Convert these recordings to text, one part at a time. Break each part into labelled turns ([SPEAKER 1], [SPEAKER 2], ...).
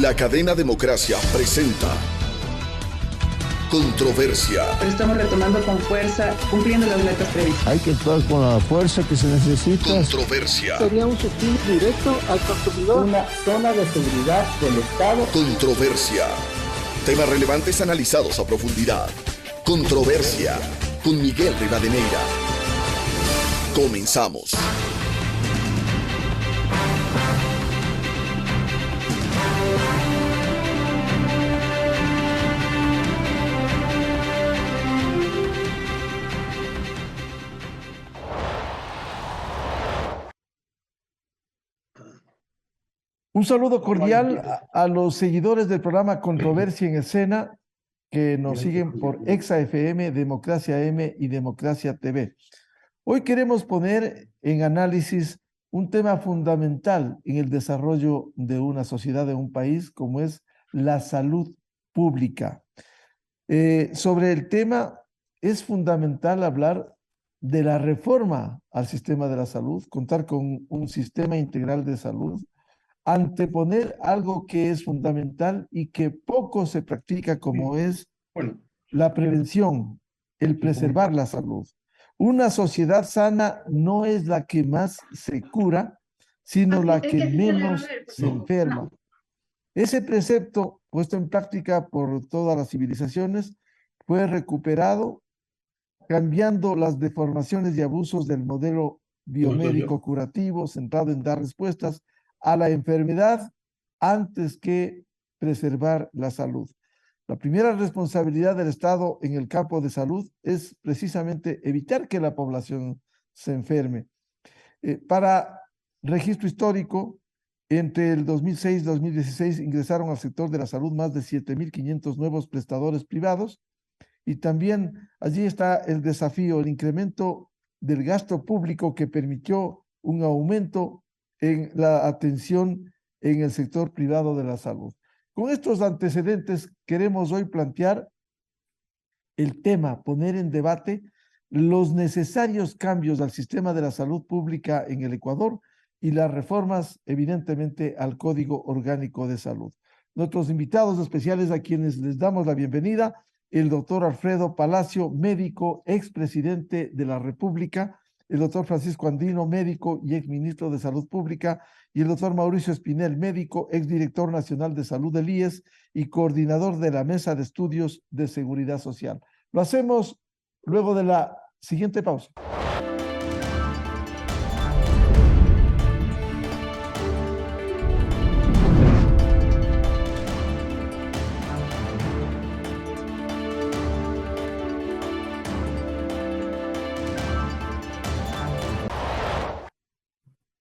[SPEAKER 1] La cadena Democracia presenta Controversia.
[SPEAKER 2] Pero estamos retomando con fuerza, cumpliendo las metas previstas.
[SPEAKER 3] Hay que actuar con la fuerza que se necesita.
[SPEAKER 1] Controversia.
[SPEAKER 4] Sería un subsidio directo al consumidor.
[SPEAKER 5] Una zona de seguridad del Estado.
[SPEAKER 1] Controversia. Temas relevantes analizados a profundidad. Controversia. Con Miguel Rivadeneira. Comenzamos.
[SPEAKER 6] Un saludo cordial a los seguidores del programa Controversia en Escena que nos siguen por Exa FM, Democracia M y Democracia TV. Hoy queremos poner en análisis un tema fundamental en el desarrollo de una sociedad, de un país, como es la salud pública. Sobre el tema es fundamental hablar de la reforma al sistema de la salud, contar con un sistema integral de salud, anteponer algo que es fundamental y que poco se practica, como es la prevención, el preservar la salud. Una sociedad sana no es la que más se cura, sino la que menos se enferma. Ese precepto, puesto en práctica por todas las civilizaciones, fue recuperado cambiando las deformaciones y abusos del modelo biomédico curativo centrado en dar respuestas a la enfermedad antes que preservar la salud. La primera responsabilidad del Estado en el campo de salud es precisamente evitar que la población se enferme. Para registro histórico, entre el 2006 y 2016 ingresaron al sector de la salud más de 7.500 nuevos prestadores privados, y también allí está el desafío, el incremento del gasto público que permitió un aumento en la atención en el sector privado de la salud. Con estos antecedentes queremos hoy plantear el tema, poner en debate los necesarios cambios al sistema de la salud pública en el Ecuador y las reformas, evidentemente, al Código Orgánico de Salud. Nuestros invitados especiales, a quienes les damos la bienvenida: el doctor Alfredo Palacio, médico, expresidente de la República; el doctor Francisco Andino, médico y exministro de Salud Pública; y el doctor Mauricio Espinel, médico, exdirector nacional de salud del IES y coordinador de la Mesa de Estudios de Seguridad Social. Lo hacemos luego de la siguiente pausa.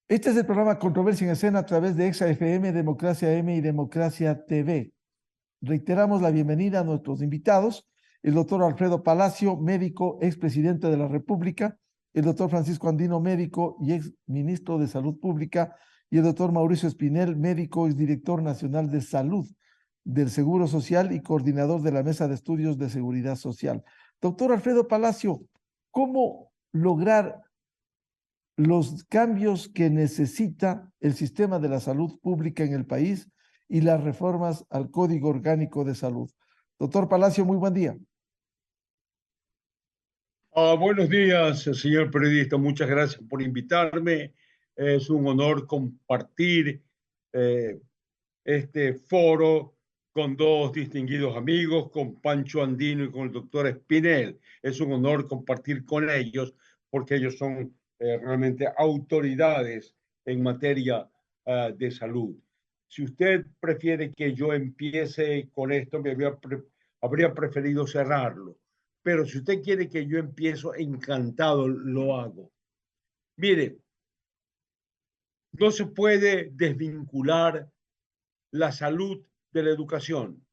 [SPEAKER 6] Este es el programa Controversia en Escena a través de Exa FM, Democracia M y Democracia TV. Reiteramos la bienvenida a nuestros invitados: el doctor Alfredo Palacio, médico, expresidente de la República; el doctor Francisco Andino, médico y exministro de Salud Pública; y el doctor Mauricio Espinel, médico, exdirector nacional de salud del Seguro Social y coordinador de la Mesa de Estudios de Seguridad Social. Doctor Alfredo Palacio, ¿cómo lograr los cambios que necesita el sistema de la salud pública en el país y las reformas al Código Orgánico de Salud? Doctor Palacio, muy buen día.
[SPEAKER 7] Buenos días, señor periodista. Muchas gracias por invitarme. Es un honor compartir este foro con dos distinguidos amigos, con Pancho Andino y con el doctor Espinel. Es un honor compartir con ellos porque ellos son realmente autoridades en materia de salud. Si usted prefiere que yo empiece con esto, habría preferido cerrarlo. Pero si usted quiere que yo empiece, encantado lo hago. Mire, no se puede desvincular la salud de la educación,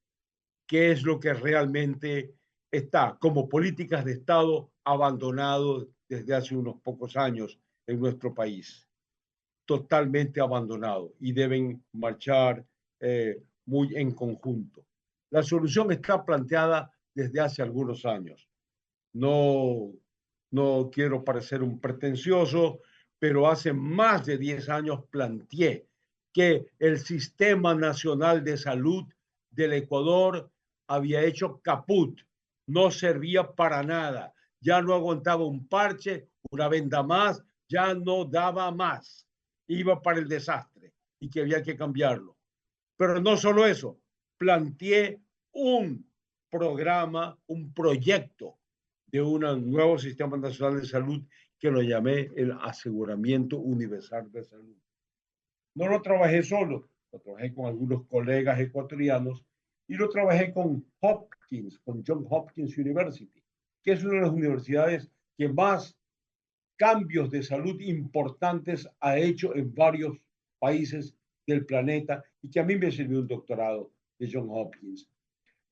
[SPEAKER 7] que es lo que realmente está como políticas de Estado abandonado desde hace unos pocos años en nuestro país. Totalmente abandonado, y deben marchar muy en conjunto. La solución está planteada desde hace algunos años. No quiero parecer un pretencioso, pero hace más de 10 años planteé que el Sistema Nacional de Salud del Ecuador había hecho caput, no servía para nada, ya no aguantaba un parche, una venda más, ya no daba más, iba para el desastre y que había que cambiarlo. Pero no solo eso, planteé un programa, un proyecto de un nuevo Sistema Nacional de Salud que lo llamé el Aseguramiento Universal de Salud. No lo trabajé solo, lo trabajé con algunos colegas ecuatorianos y lo trabajé con Hopkins, con Johns Hopkins University, que es una de las universidades que más cambios de salud importantes ha hecho en varios países del planeta y que a mí me sirvió un doctorado de Johns Hopkins.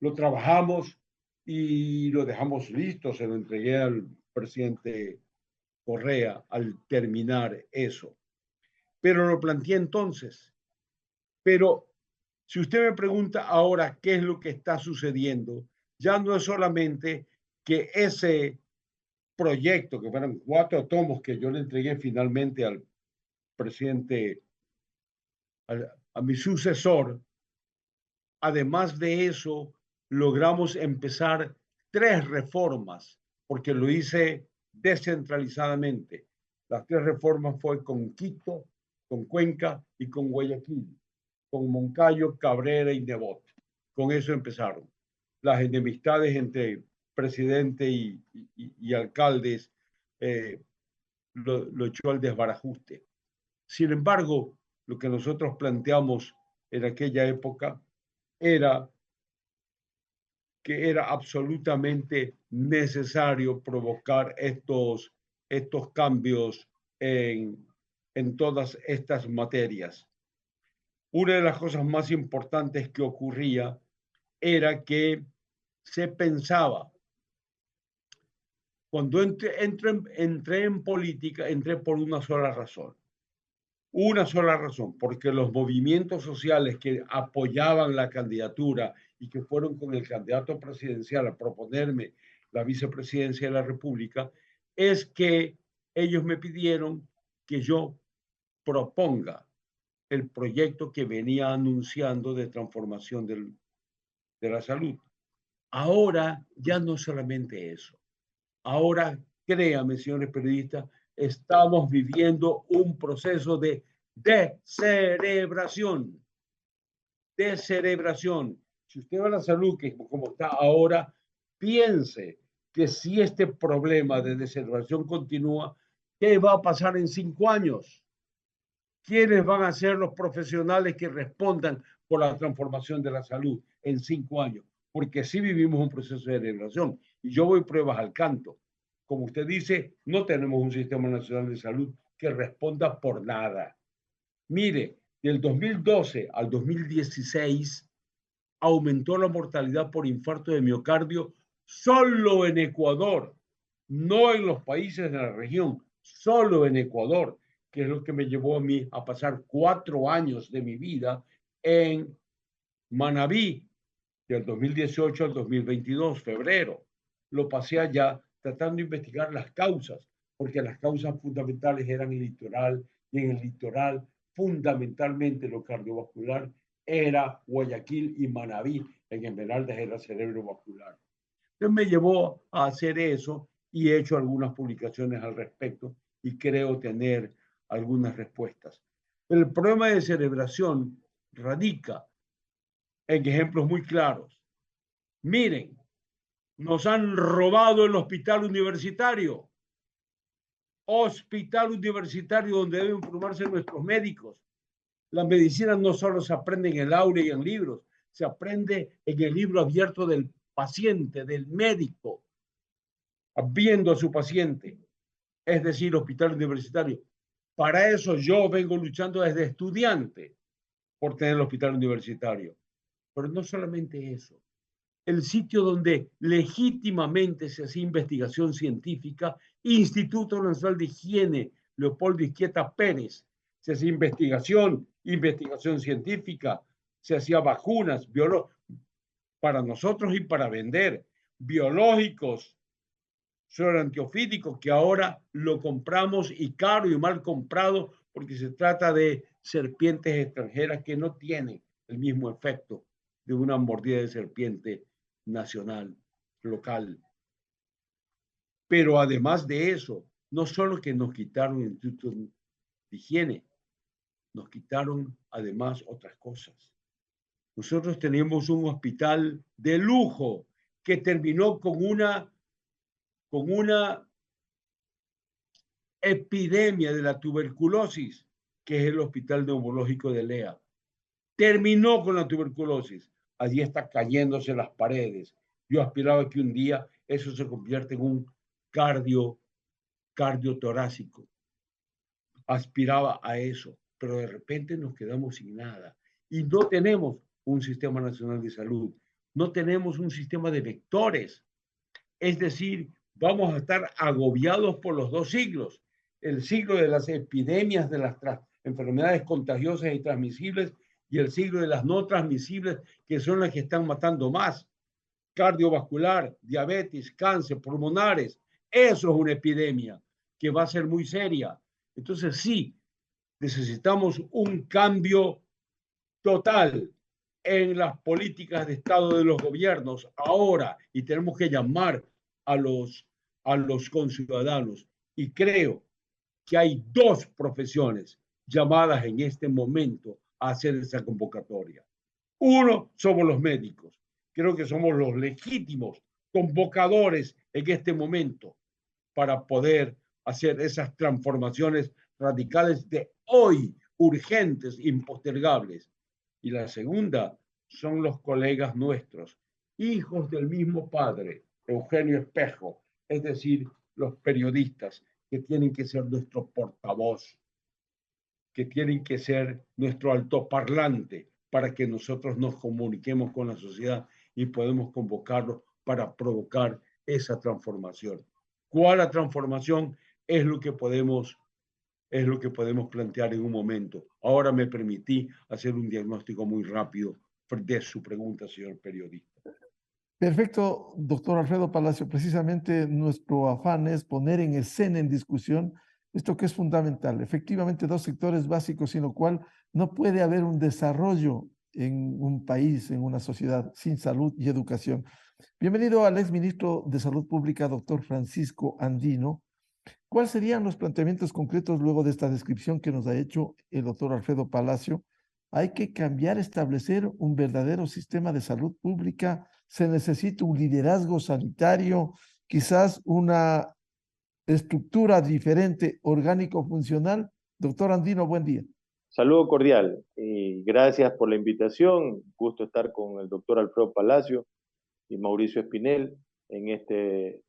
[SPEAKER 7] Lo trabajamos y lo dejamos listo, se lo entregué al presidente Correa al terminar eso. Pero lo planteé entonces. Pero si usted me pregunta ahora qué es lo que está sucediendo, ya no es solamente que ese proyecto, que fueron 4 tomos que yo le entregué finalmente al presidente, a mi sucesor, además de eso, logramos empezar 3 reformas, porque lo hice descentralizadamente. Las 3 reformas fue con Quito, con Cuenca y con Guayaquil, con Moncayo, Cabrera y Nebot. Con eso empezaron. Las enemistades entre presidente y alcaldes lo echó al desbarajuste. Sin embargo, lo que nosotros planteamos en aquella época era que era absolutamente necesario provocar estos cambios en todas estas materias. Una de las cosas más importantes que ocurría era que se pensaba, cuando entré en política, entré por una sola razón. Una sola razón, porque los movimientos sociales que apoyaban la candidatura y que fueron con el candidato presidencial a proponerme la vicepresidencia de la República, es que ellos me pidieron que yo proponga el proyecto que venía anunciando de transformación de la salud. Ahora ya no solamente eso. Ahora, créame, señores periodistas, estamos viviendo un proceso de descerebración. Descerebración. Si usted va a la salud, que como está ahora, piense que si este problema de descerebración continúa, ¿qué va a pasar en 5 años? ¿Quiénes van a ser los profesionales que respondan por la transformación de la salud en 5 años? Porque sí vivimos un proceso de descerebración. Y yo voy pruebas al canto. Como usted dice, no tenemos un sistema nacional de salud que responda por nada. Mire, del 2012 al 2016 aumentó la mortalidad por infarto de miocardio solo en Ecuador, no en los países de la región, solo en Ecuador, que es lo que me llevó a mí a pasar 4 años de mi vida en Manabí, del 2018 al 2022, febrero. Lo pasé allá tratando de investigar las causas, porque las causas fundamentales eran el litoral, y en el litoral fundamentalmente lo cardiovascular era Guayaquil y Manabí, en Esmeraldas era cerebrovascular. Entonces me llevó a hacer eso y he hecho algunas publicaciones al respecto y creo tener algunas respuestas. El problema de cerebración radica en ejemplos muy claros. Miren, nos han robado el hospital universitario. Hospital universitario donde deben formarse nuestros médicos. La medicina no solo se aprende en el aula y en libros, se aprende en el libro abierto del paciente, del médico, viendo a su paciente, es decir, hospital universitario. Para eso yo vengo luchando desde estudiante por tener el hospital universitario. Pero no solamente eso. El sitio donde legítimamente se hacía investigación científica, Instituto Nacional de Higiene, Leopoldo Izquieta Pérez, se hacía investigación científica, se hacía vacunas, para nosotros y para vender, biológicos, suero antiofídico, que ahora lo compramos y caro y mal comprado porque se trata de serpientes extranjeras que no tienen el mismo efecto de una mordida de serpiente nacional, local. Pero además de eso, no solo que nos quitaron el instituto de higiene, nos quitaron además otras cosas. Nosotros teníamos un hospital de lujo que terminó con una epidemia de la tuberculosis, que es el Hospital Neumológico de Lea. Terminó con la tuberculosis. Allí está cayéndose las paredes. Yo aspiraba que un día eso se convierta en un cardiotorácico. Aspiraba a eso, pero de repente nos quedamos sin nada. Y no tenemos un sistema nacional de salud. No tenemos un sistema de vectores. Es decir, vamos a estar agobiados por los dos siglos. El siglo de las epidemias, de las enfermedades contagiosas y transmisibles, y el siglo de las no transmisibles, que son las que están matando más. Cardiovascular, diabetes, cáncer, pulmonares. Eso es una epidemia que va a ser muy seria. Entonces sí, necesitamos un cambio total en las políticas de Estado de los gobiernos ahora, y tenemos que llamar a los conciudadanos. Y creo que hay dos profesiones llamadas en este momento a hacer esa convocatoria. Uno, somos los médicos. Creo que somos los legítimos convocadores en este momento para poder hacer esas transformaciones radicales de hoy, urgentes, impostergables. Y la segunda son los colegas nuestros, hijos del mismo padre, Eugenio Espejo, es decir, los periodistas que tienen que ser nuestro portavoz, que tienen que ser nuestro altoparlante para que nosotros nos comuniquemos con la sociedad y podemos convocarlos para provocar esa transformación. ¿Cuál la transformación? Es lo que podemos plantear en un momento. Ahora me permití hacer un diagnóstico muy rápido de su pregunta, señor periodista.
[SPEAKER 6] Perfecto, doctor Alfredo Palacio. Precisamente nuestro afán es poner en escena, en discusión, esto que es fundamental. Efectivamente, dos sectores básicos sin lo cual no puede haber un desarrollo en un país, en una sociedad sin salud y educación. Bienvenido al exministro de Salud Pública, doctor Francisco Andino. ¿Cuáles serían los planteamientos concretos luego de esta descripción que nos ha hecho el doctor Alfredo Palacio? Hay que cambiar, establecer un verdadero sistema de salud pública. Se necesita un liderazgo sanitario, quizás una estructura diferente, orgánico-funcional. Doctor Andino, buen día.
[SPEAKER 8] Saludo cordial y gracias por la invitación. Gusto estar con el doctor Alfredo Palacio y Mauricio Espinel en este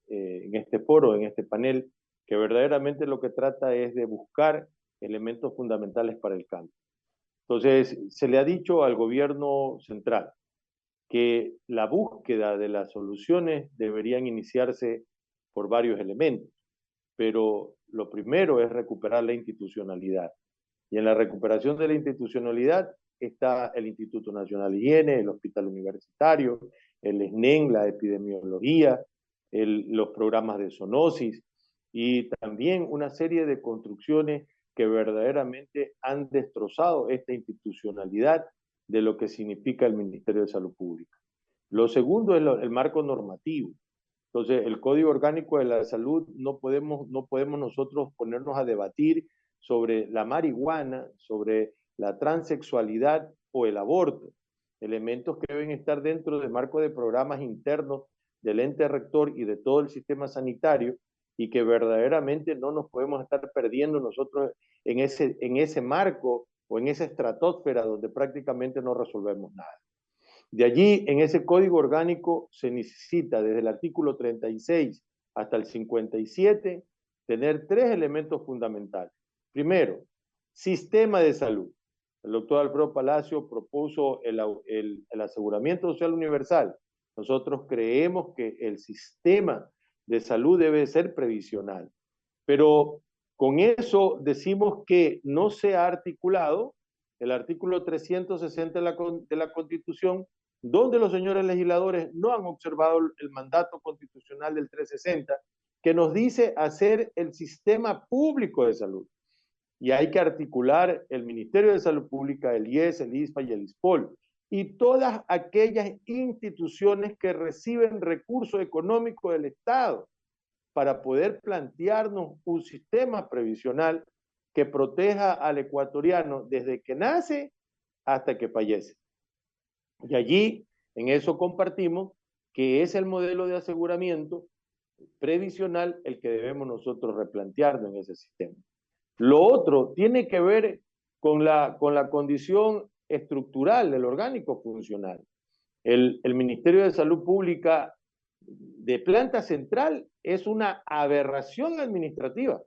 [SPEAKER 8] foro, en este panel, que verdaderamente lo que trata es de buscar elementos fundamentales para el cambio. Entonces, se le ha dicho al gobierno central que la búsqueda de las soluciones deberían iniciarse por varios elementos, pero lo primero es recuperar la institucionalidad. Y en la recuperación de la institucionalidad está el Instituto Nacional de Higiene, el Hospital Universitario, el SNEN, la epidemiología, los programas de zoonosis y también una serie de construcciones que verdaderamente han destrozado esta institucionalidad de lo que significa el Ministerio de Salud Pública. Lo segundo es el marco normativo. Entonces, el Código Orgánico de la Salud no podemos nosotros ponernos a debatir sobre la marihuana, sobre la transexualidad o el aborto, elementos que deben estar dentro del marco de programas internos del ente rector y de todo el sistema sanitario, y que verdaderamente no nos podemos estar perdiendo nosotros en ese marco o en esa estratosfera donde prácticamente no resolvemos nada. De allí, en ese código orgánico se necesita desde el artículo 36 hasta el 57 tener tres elementos fundamentales. Primero, sistema de salud. El doctor Alfredo Palacio propuso el aseguramiento social universal. Nosotros creemos que el sistema de salud debe ser previsional, pero con eso decimos que no se ha articulado el artículo 360 de la Constitución, donde los señores legisladores no han observado el mandato constitucional del 360, que nos dice hacer el sistema público de salud. Y hay que articular el Ministerio de Salud Pública, el IES, el ISPA y el ISPOL, y todas aquellas instituciones que reciben recursos económicos del Estado para poder plantearnos un sistema previsional que proteja al ecuatoriano desde que nace hasta que fallece. Y allí, en eso compartimos que es el modelo de aseguramiento previsional el que debemos nosotros replantearnos en ese sistema. Lo otro tiene que ver con la condición estructural del orgánico funcional. El Ministerio de Salud Pública de planta central es una aberración administrativa.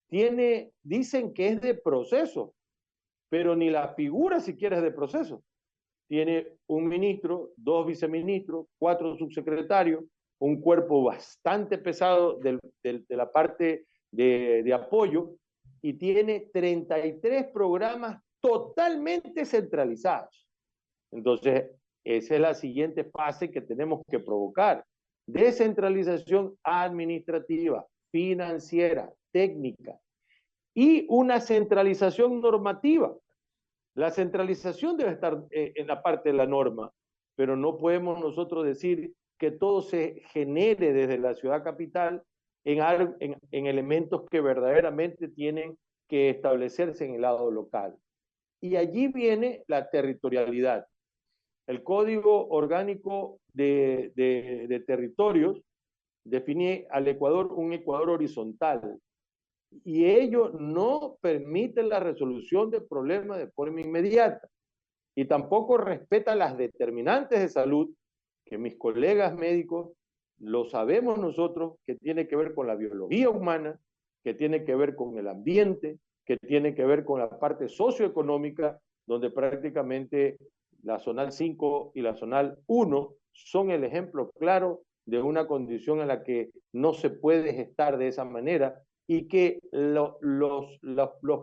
[SPEAKER 8] Dicen que es de proceso, pero ni la figura siquiera es de proceso. Tiene un ministro, 2 viceministros, 4 subsecretarios, un cuerpo bastante pesado de la parte de apoyo, y tiene 33 programas totalmente centralizados. Entonces, esa es la siguiente fase que tenemos que provocar. Descentralización administrativa, financiera, técnica, y una centralización normativa. La centralización debe estar en la parte de la norma, pero no podemos nosotros decir que todo se genere desde la ciudad capital en elementos que verdaderamente tienen que establecerse en el lado local. Y allí viene la territorialidad. El Código Orgánico de Territorios define al Ecuador un Ecuador horizontal, y ello no permite la resolución de problemas de forma inmediata, y tampoco respeta las determinantes de salud que mis colegas médicos lo sabemos nosotros, que tiene que ver con la biología humana, que tiene que ver con el ambiente, que tiene que ver con la parte socioeconómica, donde prácticamente la zonal 5 y la zonal 1 son el ejemplo claro de una condición en la que no se puede gestar de esa manera, y que los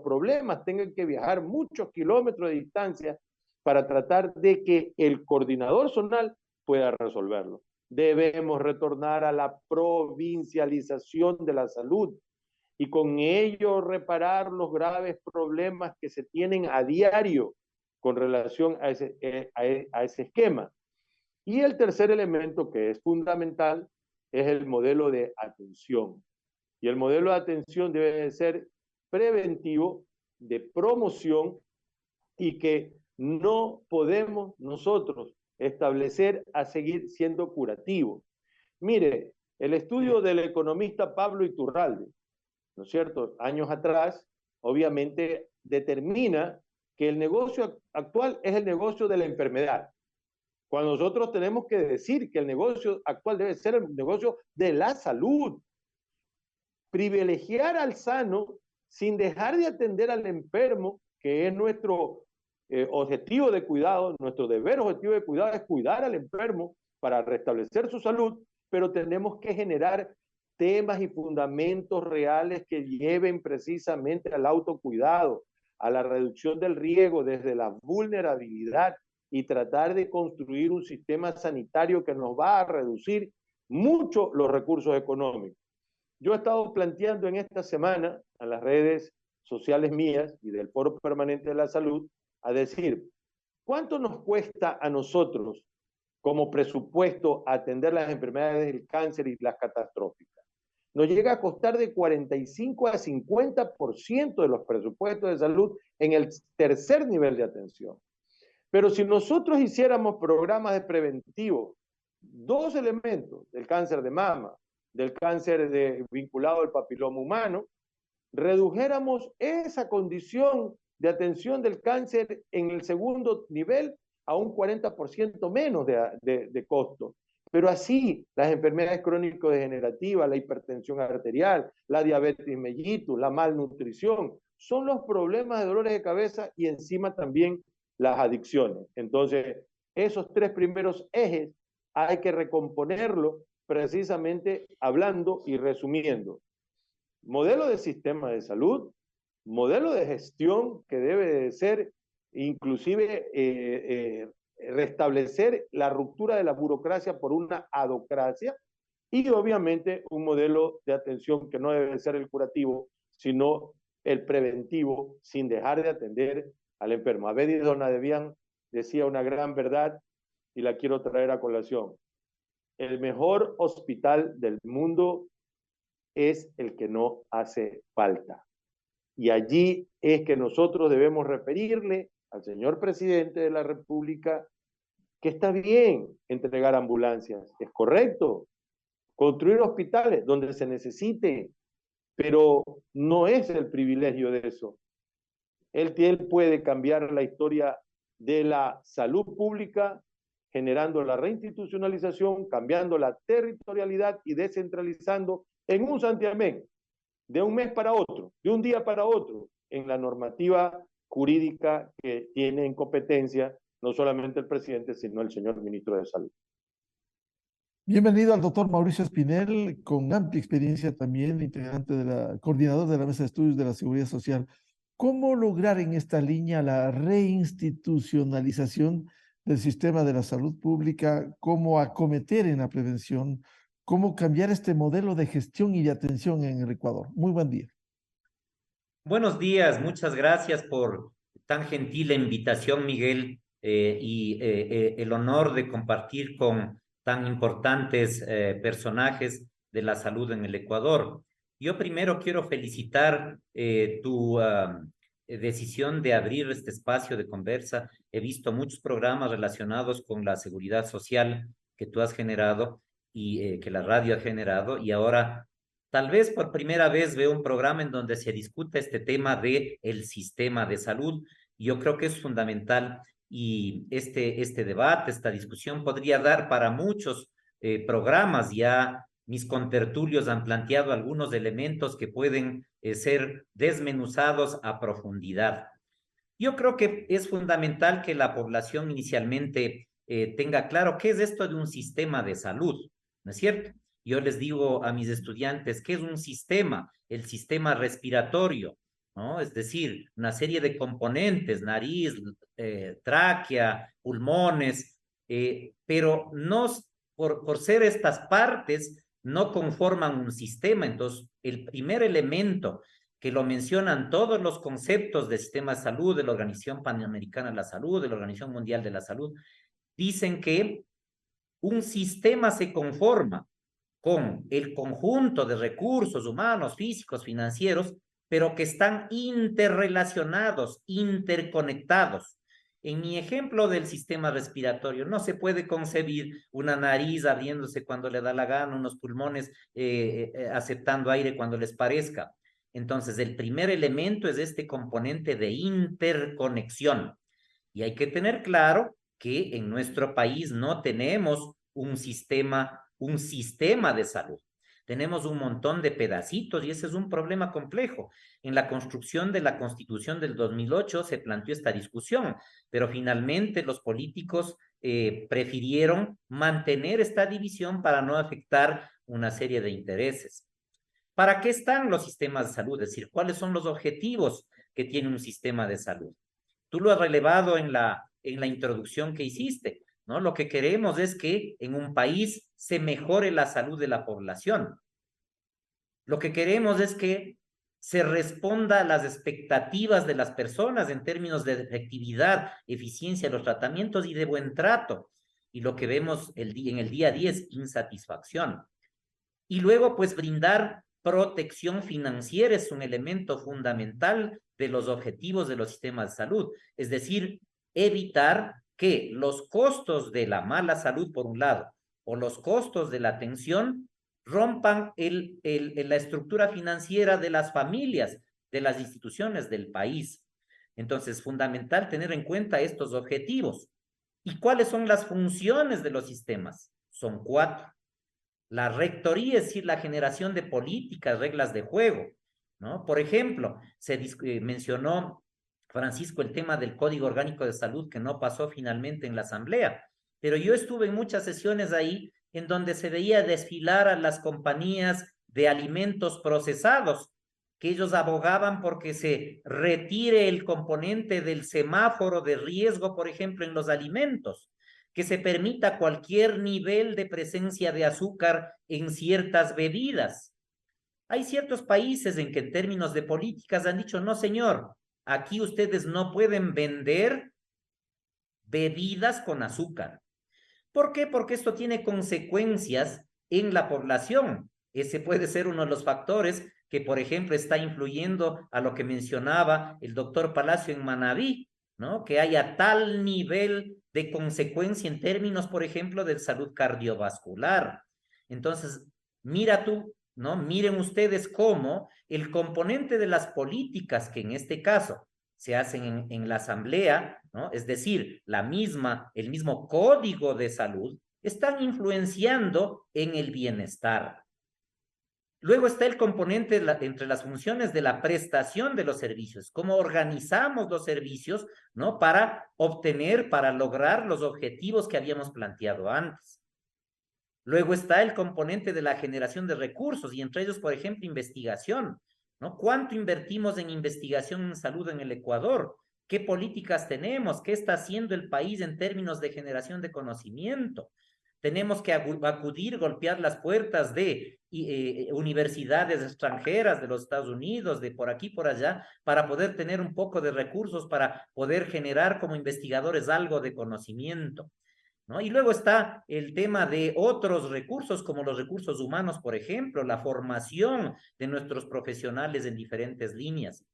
[SPEAKER 8] problemas tengan que viajar muchos kilómetros de distancia para tratar de que el coordinador zonal pueda resolverlo. Debemos retornar a la provincialización de la salud y con ello reparar los graves problemas que se tienen a diario con relación a ese esquema. Y el tercer elemento que es fundamental es el modelo de atención. Y el modelo de atención debe de ser preventivo, de promoción, y que no podemos nosotros establecer a seguir siendo curativo. Mire, el estudio del economista Pablo Iturralde, ¿no es cierto?, años atrás, obviamente determina que el negocio actual es el negocio de la enfermedad, cuando nosotros tenemos que decir que el negocio actual debe ser el negocio de la salud. Privilegiar al sano sin dejar de atender al enfermo, que es nuestro objetivo de cuidado, nuestro deber objetivo de cuidado es cuidar al enfermo para restablecer su salud, pero tenemos que generar temas y fundamentos reales que lleven precisamente al autocuidado, a la reducción del riesgo desde la vulnerabilidad, y tratar de construir un sistema sanitario que nos va a reducir mucho los recursos económicos. Yo he estado planteando en esta semana a las redes sociales mías y del Foro Permanente de la Salud a decir, ¿cuánto nos cuesta a nosotros como presupuesto atender las enfermedades del cáncer y las catastróficas? Nos llega a costar de 45 a 50% de los presupuestos de salud en el tercer nivel de atención. Pero si nosotros hiciéramos programas de preventivo, 2 elementos, del cáncer de mama, del cáncer vinculado al papiloma humano, redujéramos esa condición de atención del cáncer en el segundo nivel a un 40% menos de costo. Pero así, las enfermedades crónico-degenerativas, la hipertensión arterial, la diabetes mellitus, la malnutrición, son los problemas de dolores de cabeza, y encima también las adicciones. Entonces, esos 3 primeros ejes hay que recomponerlos, precisamente hablando y resumiendo. Modelo de sistema de salud, modelo de gestión que debe de ser, inclusive restablecer la ruptura de la burocracia por una adocracia, y obviamente un modelo de atención que no debe ser el curativo, sino el preventivo sin dejar de atender al enfermo. Abedi Donadevian decía una gran verdad y la quiero traer a colación. El mejor hospital del mundo es el que no hace falta. Y allí es que nosotros debemos referirle al señor presidente de la República que está bien entregar ambulancias, es correcto, construir hospitales donde se necesite, pero no es el privilegio de eso. Él puede cambiar la historia de la salud pública generando la reinstitucionalización, cambiando la territorialidad y descentralizando en un santiamén, de un mes para otro, de un día para otro, en la normativa jurídica que tiene en competencia no solamente el presidente, sino el señor ministro de Salud.
[SPEAKER 6] Bienvenido al doctor Mauricio Espinel, con amplia experiencia también, integrante coordinador de la Mesa de Estudios de la Seguridad Social. ¿Cómo lograr en esta línea la reinstitucionalización del sistema de la salud pública? ¿Cómo acometer en la prevención? ¿Cómo cambiar este modelo de gestión y de atención en el Ecuador? Muy buen día.
[SPEAKER 9] Buenos días, muchas gracias por tan gentil invitación, Miguel, y el honor de compartir con tan importantes personajes de la salud en el Ecuador. Yo primero quiero felicitar tu decisión de abrir este espacio de conversa. He visto muchos programas relacionados con la seguridad social que tú has generado y que la radio ha generado, y ahora tal vez por primera vez veo un programa en donde se discute este tema del sistema de salud. Yo creo que es fundamental y este debate, esta discusión podría dar para muchos programas. Ya mis contertulios han planteado algunos elementos que pueden ser desmenuzados a profundidad. Yo creo que es fundamental que la población inicialmente tenga claro qué es esto de un sistema de salud, ¿no es cierto? Yo les digo a mis estudiantes, ¿qué es un sistema? El sistema respiratorio, ¿no? Es decir, una serie de componentes, nariz, tráquea, pulmones, pero no, por ser estas partes, no conforman un sistema. Entonces, el primer elemento que lo mencionan todos los conceptos del sistema de salud, de la Organización Panamericana de la Salud, de la Organización Mundial de la Salud, dicen que un sistema se conforma con el conjunto de recursos humanos, físicos, financieros, pero que están interrelacionados, interconectados. En mi ejemplo del sistema respiratorio, no se puede concebir una nariz abriéndose cuando le da la gana, unos pulmones aceptando aire cuando les parezca. Entonces, el primer elemento es este componente de interconexión. Y hay que tener claro que en nuestro país no tenemos un sistema de salud. Tenemos un montón de pedacitos y ese es un problema complejo. En la construcción de la Constitución del 2008 se planteó esta discusión, pero finalmente los políticos prefirieron mantener esta división para no afectar una serie de intereses. ¿Para qué están los sistemas de salud? Es decir, ¿cuáles son los objetivos que tiene un sistema de salud? Tú lo has relevado en la introducción que hiciste, ¿no? Lo que queremos es que en un país se mejore la salud de la población. Lo que queremos es que se responda a las expectativas de las personas en términos de efectividad, eficiencia de los tratamientos y de buen trato. Y lo que vemos en el día a día es insatisfacción. Y luego, pues, brindar protección financiera es un elemento fundamental de los objetivos de los sistemas de salud. Es decir, evitar que los costos de la mala salud, por un lado, o los costos de la atención rompan la estructura financiera de las familias, de las instituciones del país. Entonces, es fundamental tener en cuenta estos objetivos. ¿Y cuáles son las funciones de los sistemas? Son 4. La rectoría, es decir, la generación de políticas, reglas de juego, ¿no? Por ejemplo, se mencionó, Francisco, el tema del Código Orgánico de Salud que no pasó finalmente en la Asamblea, pero yo estuve en muchas sesiones ahí en donde se veía desfilar a las compañías de alimentos procesados, que ellos abogaban porque se retire el componente del semáforo de riesgo, por ejemplo, en los alimentos, que se permita cualquier nivel de presencia de azúcar en ciertas bebidas. Hay ciertos países en que en términos de políticas han dicho, no señor, aquí ustedes no pueden vender bebidas con azúcar. ¿Por qué? Porque esto tiene consecuencias en la población. Ese puede ser uno de los factores que, por ejemplo, está influyendo a lo que mencionaba el doctor Palacio en Manabí, ¿no? Que haya tal nivel de consecuencia en términos, por ejemplo, de salud cardiovascular. Entonces, mira tú, ¿no? Miren ustedes cómo el componente de las políticas que en este caso se hacen en la asamblea, ¿no? Es decir, el mismo código de salud, están influenciando en el bienestar. Luego está el componente entre las funciones de la prestación de los servicios, cómo organizamos los servicios, ¿no? Para lograr los objetivos que habíamos planteado antes. Luego está el componente de la generación de recursos y entre ellos, por ejemplo, investigación, ¿no? ¿Cuánto invertimos en investigación en salud en el Ecuador? ¿Qué políticas tenemos? ¿Qué está haciendo el país en términos de generación de conocimiento? Tenemos que acudir, golpear las puertas de universidades extranjeras de los Estados Unidos, de por aquí, por allá, para poder tener un poco de recursos, para poder generar como investigadores algo de conocimiento, ¿no? Y luego está el tema de otros recursos, como los recursos humanos, por ejemplo, la formación de nuestros profesionales en diferentes líneas.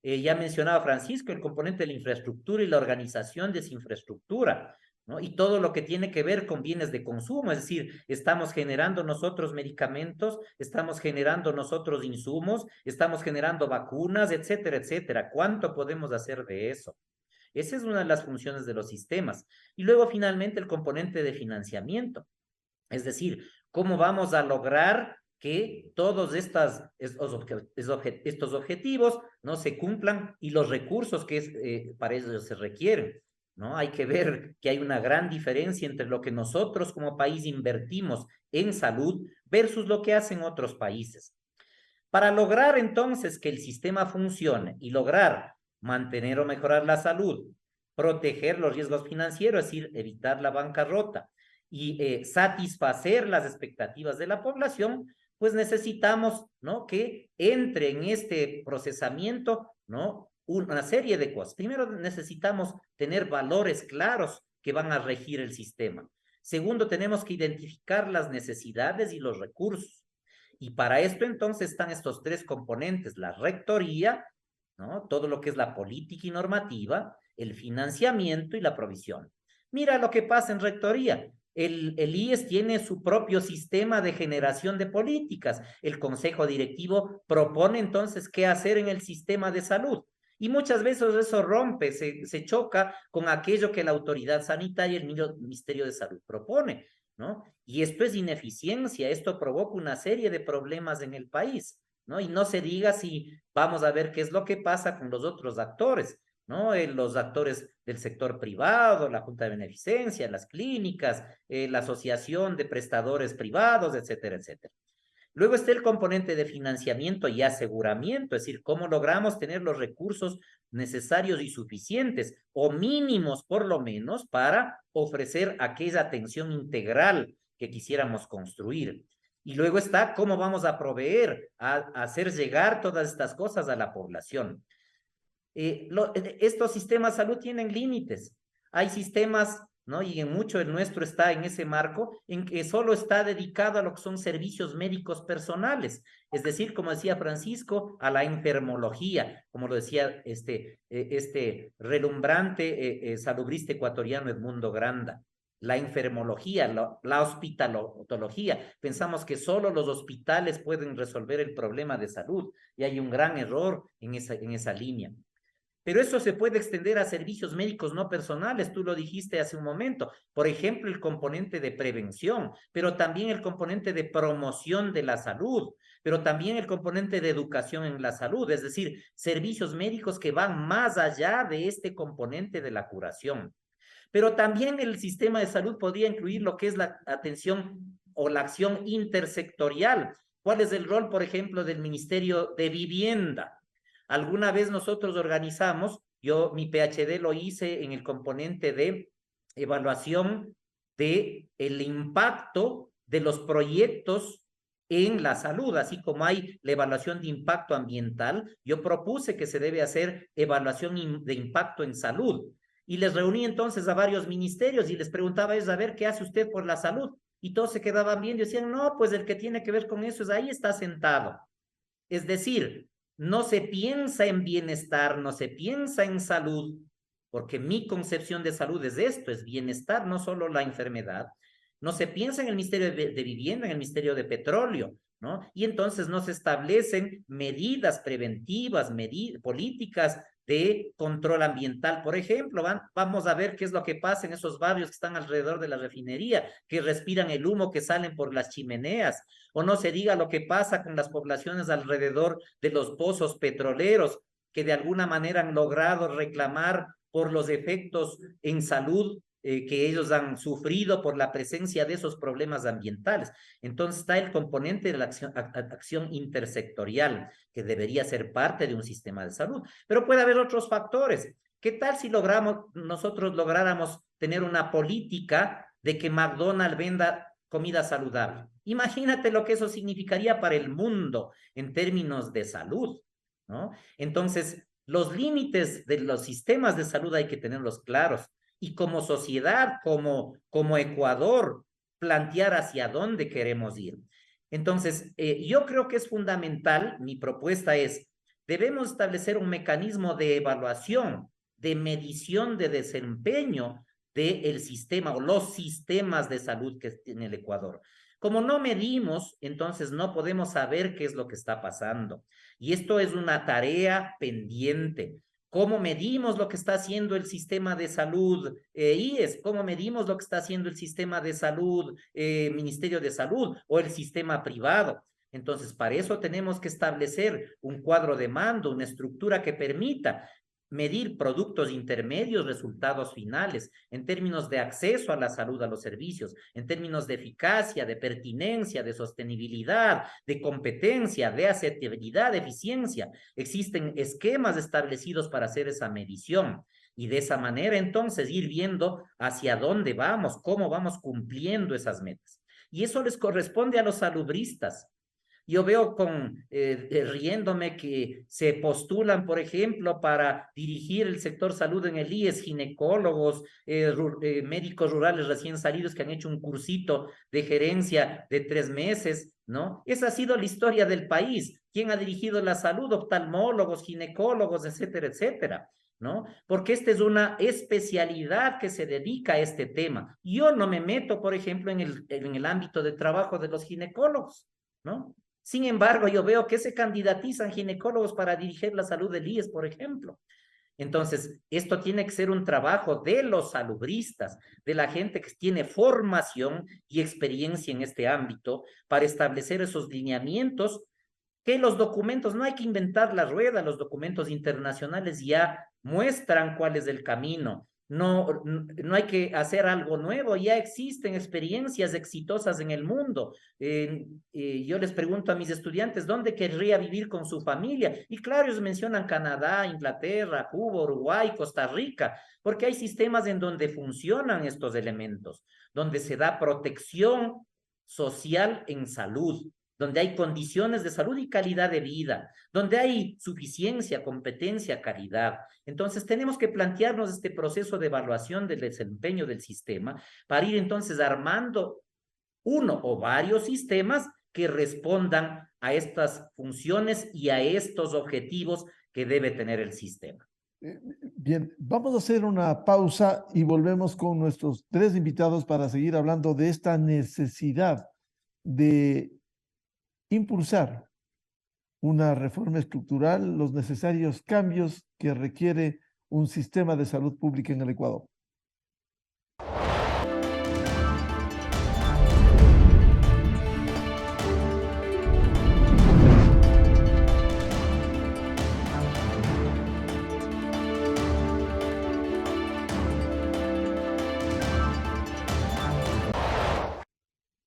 [SPEAKER 9] Ya mencionaba Francisco el componente de la infraestructura y la organización de esa infraestructura, ¿no? Y todo lo que tiene que ver con bienes de consumo, es decir, estamos generando nosotros medicamentos, estamos generando nosotros insumos, estamos generando vacunas, etcétera, etcétera. ¿Cuánto podemos hacer de eso? Esa es una de las funciones de los sistemas. Y luego, finalmente, el componente de financiamiento. Es decir, ¿cómo vamos a lograr que todos estos objetivos no se cumplan y los recursos que para ello se requieren, ¿no? Hay que ver que hay una gran diferencia entre lo que nosotros como país invertimos en salud versus lo que hacen otros países. Para lograr entonces que el sistema funcione y lograr mantener o mejorar la salud, proteger los riesgos financieros, es decir, evitar la bancarrota y satisfacer las expectativas de la población, pues necesitamos, ¿no?, que entre en este procesamiento, ¿no?, una serie de cosas. Primero, necesitamos tener valores claros que van a regir el sistema. Segundo, tenemos que identificar las necesidades y los recursos. Y para esto, entonces, están estos tres componentes: la rectoría, ¿no?, todo lo que es la política y normativa, el financiamiento y la provisión. Mira lo que pasa en rectoría. El IES tiene su propio sistema de generación de políticas. El consejo directivo propone entonces qué hacer en el sistema de salud. Y muchas veces eso rompe, se choca con aquello que la autoridad sanitaria, el Ministerio de Salud propone, ¿no? Y esto es ineficiencia, esto provoca una serie de problemas en el país, ¿no? Y no se diga si vamos a ver qué es lo que pasa con los otros actores, ¿no? Los actores del sector privado, la Junta de Beneficencia, las clínicas, la Asociación de Prestadores Privados, etcétera, etcétera. Luego está el componente de financiamiento y aseguramiento, es decir, cómo logramos tener los recursos necesarios y suficientes, o mínimos por lo menos, para ofrecer aquella atención integral que quisiéramos construir. Y luego está cómo vamos a proveer, a hacer llegar todas estas cosas a la población. Estos sistemas de salud tienen límites. Hay sistemas, ¿no?, y en mucho el nuestro está en ese marco, en que solo está dedicado a lo que son servicios médicos personales, es decir, como decía Francisco, a la enfermología, como lo decía este relumbrante salubrista ecuatoriano Edmundo Granda. La enfermología, la hospitalología. Pensamos que solo los hospitales pueden resolver el problema de salud, y hay un gran error en esa línea. Pero eso se puede extender a servicios médicos no personales, tú lo dijiste hace un momento. Por ejemplo, el componente de prevención, pero también el componente de promoción de la salud, pero también el componente de educación en la salud, es decir, servicios médicos que van más allá de este componente de la curación. Pero también el sistema de salud podría incluir lo que es la atención o la acción intersectorial. ¿Cuál es el rol, por ejemplo, del Ministerio de Vivienda? Alguna vez nosotros organizamos, mi PhD lo hice en el componente de evaluación de el impacto de los proyectos en la salud, así como hay la evaluación de impacto ambiental, yo propuse que se debe hacer evaluación de impacto en salud. Y les reuní entonces a varios ministerios y les preguntaba a ver, ¿qué hace usted por la salud? Y todos se quedaban viendo y decían, no, pues el que tiene que ver con eso es ahí está sentado. Es decir, no se piensa en bienestar, no se piensa en salud, porque mi concepción de salud es esto, es bienestar, no solo la enfermedad. No se piensa en el Ministerio de Vivienda, en el Ministerio de Petróleo, ¿no? Y entonces no se establecen medidas preventivas, políticas de control ambiental. Por ejemplo, vamos a ver qué es lo que pasa en esos barrios que están alrededor de la refinería, que respiran el humo que salen por las chimeneas, o no se diga lo que pasa con las poblaciones alrededor de los pozos petroleros, que de alguna manera han logrado reclamar por los efectos en salud que ellos han sufrido por la presencia de esos problemas ambientales. Entonces está el componente de la acción intersectorial, que debería ser parte de un sistema de salud. Pero puede haber otros factores. ¿Qué tal si nosotros lográramos tener una política de que McDonald's venda comida saludable? Imagínate lo que eso significaría para el mundo en términos de salud, ¿no? Entonces, los límites de los sistemas de salud hay que tenerlos claros. Y como sociedad, como Ecuador, plantear hacia dónde queremos ir. Entonces, yo creo que es fundamental, mi propuesta es, debemos establecer un mecanismo de evaluación, de medición de desempeño del sistema o los sistemas de salud que tiene el Ecuador. Como no medimos, entonces no podemos saber qué es lo que está pasando. Y esto es una tarea pendiente. ¿Cómo medimos lo que está haciendo el sistema de salud IES? ¿Cómo medimos lo que está haciendo el sistema de salud Ministerio de Salud o el sistema privado? Entonces, para eso tenemos que establecer un cuadro de mando, una estructura que permita medir productos intermedios, resultados finales, en términos de acceso a la salud, a los servicios, en términos de eficacia, de pertinencia, de sostenibilidad, de competencia, de asertividad, de eficiencia. Existen esquemas establecidos para hacer esa medición y de esa manera entonces ir viendo hacia dónde vamos, cómo vamos cumpliendo esas metas. Y eso les corresponde a los salubristas. Yo veo riéndome que se postulan, por ejemplo, para dirigir el sector salud en el IES, ginecólogos, médicos rurales recién salidos que han hecho un cursito de gerencia de 3 meses, ¿no? Esa ha sido la historia del país. ¿Quién ha dirigido la salud? Oftalmólogos, ginecólogos, etcétera, etcétera, ¿no? Porque esta es una especialidad que se dedica a este tema. Yo no me meto, por ejemplo, en el ámbito de trabajo de los ginecólogos, ¿no? Sin embargo, yo veo que se candidatizan ginecólogos para dirigir la salud del IES, por ejemplo. Entonces, esto tiene que ser un trabajo de los salubristas, de la gente que tiene formación y experiencia en este ámbito para establecer esos lineamientos que los documentos, no hay que inventar la rueda, los documentos internacionales ya muestran cuál es el camino. No hay que hacer algo nuevo, ya existen experiencias exitosas en el mundo. Yo les pregunto a mis estudiantes, ¿dónde querría vivir con su familia? Y claro, ellos mencionan Canadá, Inglaterra, Cuba, Uruguay, Costa Rica, porque hay sistemas en donde funcionan estos elementos, donde se da protección social en salud, donde hay condiciones de salud y calidad de vida, donde hay suficiencia, competencia, calidad. Entonces tenemos que plantearnos este proceso de evaluación del desempeño del sistema para ir entonces armando uno o varios sistemas que respondan a estas funciones y a estos objetivos que debe tener el sistema.
[SPEAKER 6] Bien, vamos a hacer una pausa y volvemos con nuestros 3 invitados para seguir hablando de esta necesidad de impulsar una reforma estructural, los necesarios cambios que requiere un sistema de salud pública en el Ecuador.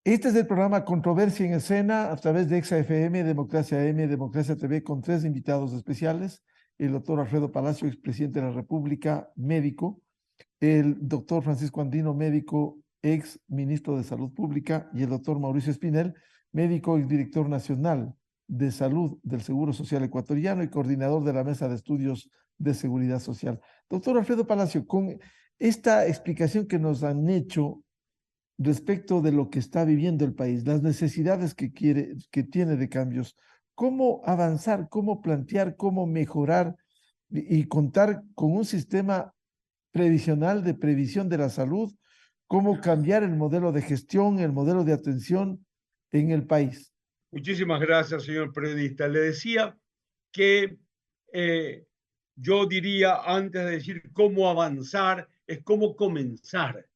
[SPEAKER 6] Este es el programa Controversia en Escena a través de EXA-FM, Democracia AM, Democracia TV, con 3 invitados especiales. El doctor Alfredo Palacio, expresidente de la República, médico. El doctor Francisco Andino, médico, ex ministro de Salud Pública. Y el doctor Mauricio Espinel, médico y director nacional de salud del Seguro Social Ecuatoriano y coordinador de la Mesa de Estudios de Seguridad Social. Doctor Alfredo Palacio, con esta explicación que nos han hecho respecto de lo que está viviendo el país, las necesidades que tiene de cambios, cómo avanzar, cómo plantear, cómo mejorar y contar con un sistema previsional de previsión de la salud, cómo cambiar el modelo de gestión, el modelo de atención en el país.
[SPEAKER 7] Muchísimas gracias, señor periodista. Le decía que yo diría, antes de decir cómo avanzar, es cómo comenzar,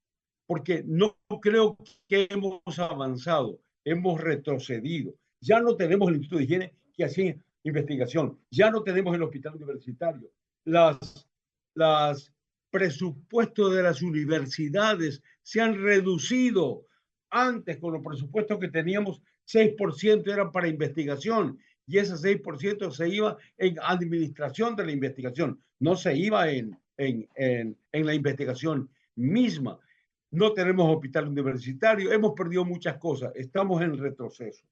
[SPEAKER 7] porque no creo que hemos avanzado, hemos retrocedido. Ya no tenemos el Instituto de Higiene que hacía investigación, ya no tenemos el hospital universitario, las presupuestos de las universidades se han reducido. Antes, con los presupuestos que teníamos, 6% era para investigación y ese 6% se iba en administración de la investigación, no se iba en la investigación misma. No tenemos hospital universitario, hemos perdido muchas cosas, estamos en retroceso.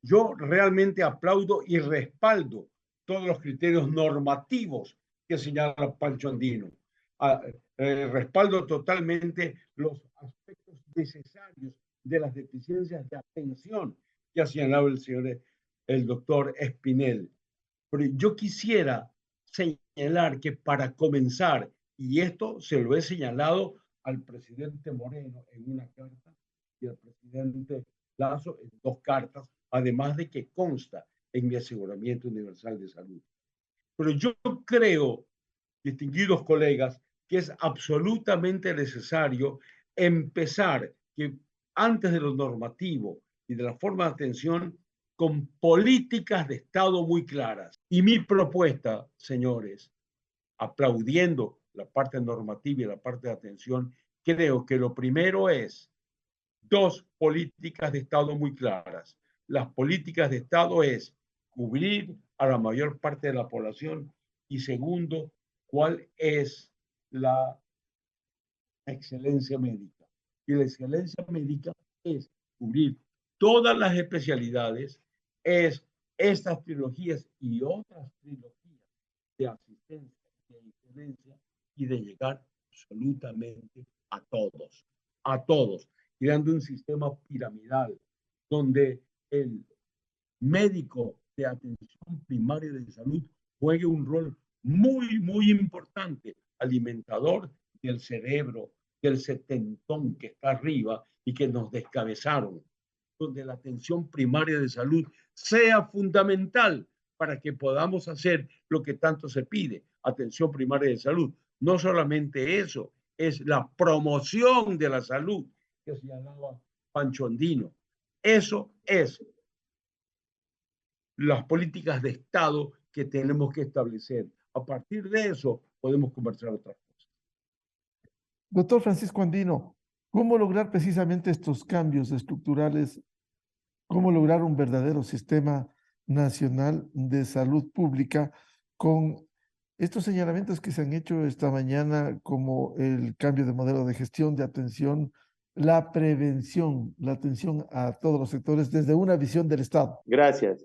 [SPEAKER 7] Yo realmente aplaudo y respaldo todos los criterios normativos que señala Pancho Andino. Respaldo totalmente los aspectos necesarios de las deficiencias de atención que ha señalado el doctor Espinel. Pero yo quisiera señalar que para comenzar, y esto se lo he señalado al presidente Moreno en una carta y al presidente Lazo en 2 cartas, además de que consta en mi aseguramiento universal de salud. Pero yo creo, distinguidos colegas, que es absolutamente necesario empezar que antes de lo normativo y de la forma de atención, con políticas de Estado muy claras. Y mi propuesta, señores, aplaudiendo la parte normativa y la parte de atención, creo que lo primero es 2 políticas de Estado muy claras. Las políticas de Estado es cubrir a la mayor parte de la población y segundo, cuál es la excelencia médica. Y la excelencia médica es cubrir todas las especialidades, es estas trilogías y otras trilogías de asistencia, de excelencia y de llegar absolutamente a todos, creando un sistema piramidal donde el médico de atención primaria de salud juegue un rol muy, muy importante, alimentador del cerebro, del setentón que está arriba y que nos descabezaron, donde la atención primaria de salud sea fundamental para que podamos hacer lo que tanto se pide, atención primaria de salud. No solamente eso, es la promoción de la salud que señalaba Pancho Andino. Eso es las políticas de Estado que tenemos que establecer. A partir de eso podemos conversar otras cosas.
[SPEAKER 6] Doctor Francisco Andino, ¿cómo lograr precisamente estos cambios estructurales? ¿Cómo lograr un verdadero sistema nacional de salud pública con estos señalamientos que se han hecho esta mañana, como el cambio de modelo de gestión, de atención, la prevención, la atención a todos los sectores desde una visión del Estado?
[SPEAKER 8] Gracias.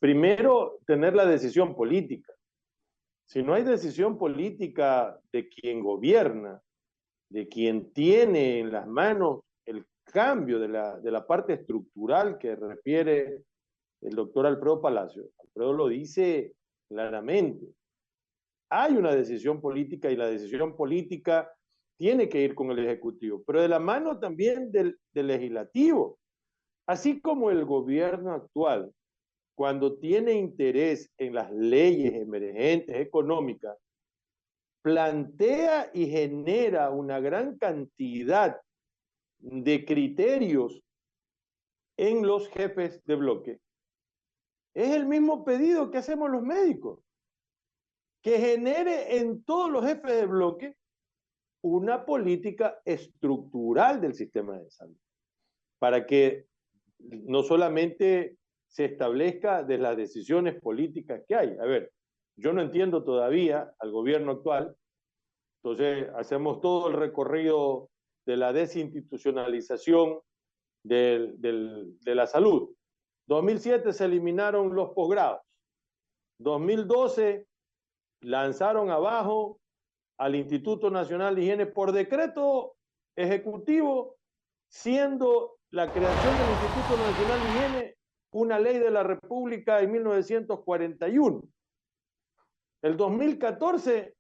[SPEAKER 8] Primero, tener la decisión política. Si no hay decisión política de quien gobierna, de quien tiene en las manos el cambio de la parte estructural que refiere el doctor Alfredo Palacio, Alfredo lo dice claramente. Hay una decisión política y la decisión política tiene que ir con el Ejecutivo, pero de la mano también del Legislativo. Así como el gobierno actual, cuando tiene interés en las leyes emergentes económicas, plantea y genera una gran cantidad de criterios en los jefes de bloque. Es el mismo pedido que hacemos los médicos, que genere en todos los jefes de bloque una política estructural del sistema de salud, para que no solamente se establezca de las decisiones políticas que hay. A ver, yo no entiendo todavía al gobierno actual, entonces hacemos todo el recorrido de la desinstitucionalización de la salud. 2007 se eliminaron los posgrados. 2012 lanzaron abajo al Instituto Nacional de Higiene por decreto ejecutivo, siendo la creación del Instituto Nacional de Higiene una ley de la República en 1941. El 2014,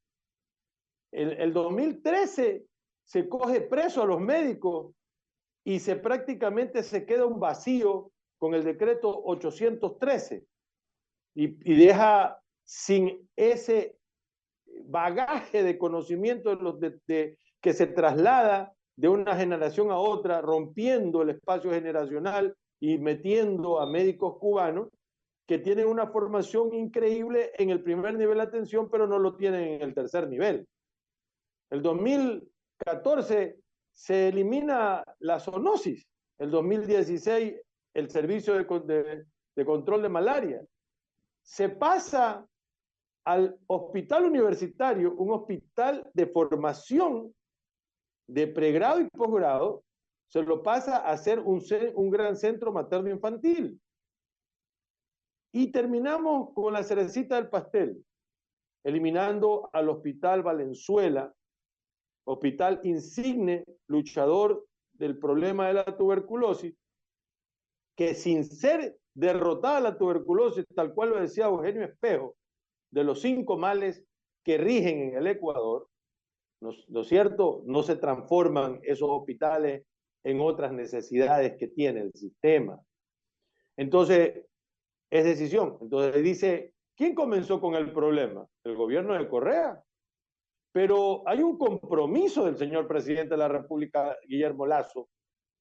[SPEAKER 8] el 2013 se coge preso a los médicos y prácticamente se queda un vacío con el decreto 813 y deja sin ese bagaje de conocimiento que se traslada de una generación a otra, rompiendo el espacio generacional y metiendo a médicos cubanos que tienen una formación increíble en el primer nivel de atención, pero no lo tienen en el tercer nivel. El 2014 se elimina la zoonosis. El 2016 el servicio de control de malaria. Se pasa al hospital universitario, un hospital de formación de pregrado y posgrado, se lo pasa a ser un gran centro materno-infantil. Y terminamos con la cerecita del pastel, eliminando al Hospital Valenzuela, hospital insigne, luchador del problema de la tuberculosis, que sin ser derrotada la tuberculosis, tal cual lo decía Eugenio Espejo, de los 5 males que rigen en el Ecuador, ¿no es cierto? No se transforman esos hospitales en otras necesidades que tiene el sistema. Entonces, es decisión. Entonces dice, ¿quién comenzó con el problema? El gobierno de Correa. Pero hay un compromiso del señor presidente de la República, Guillermo Lasso,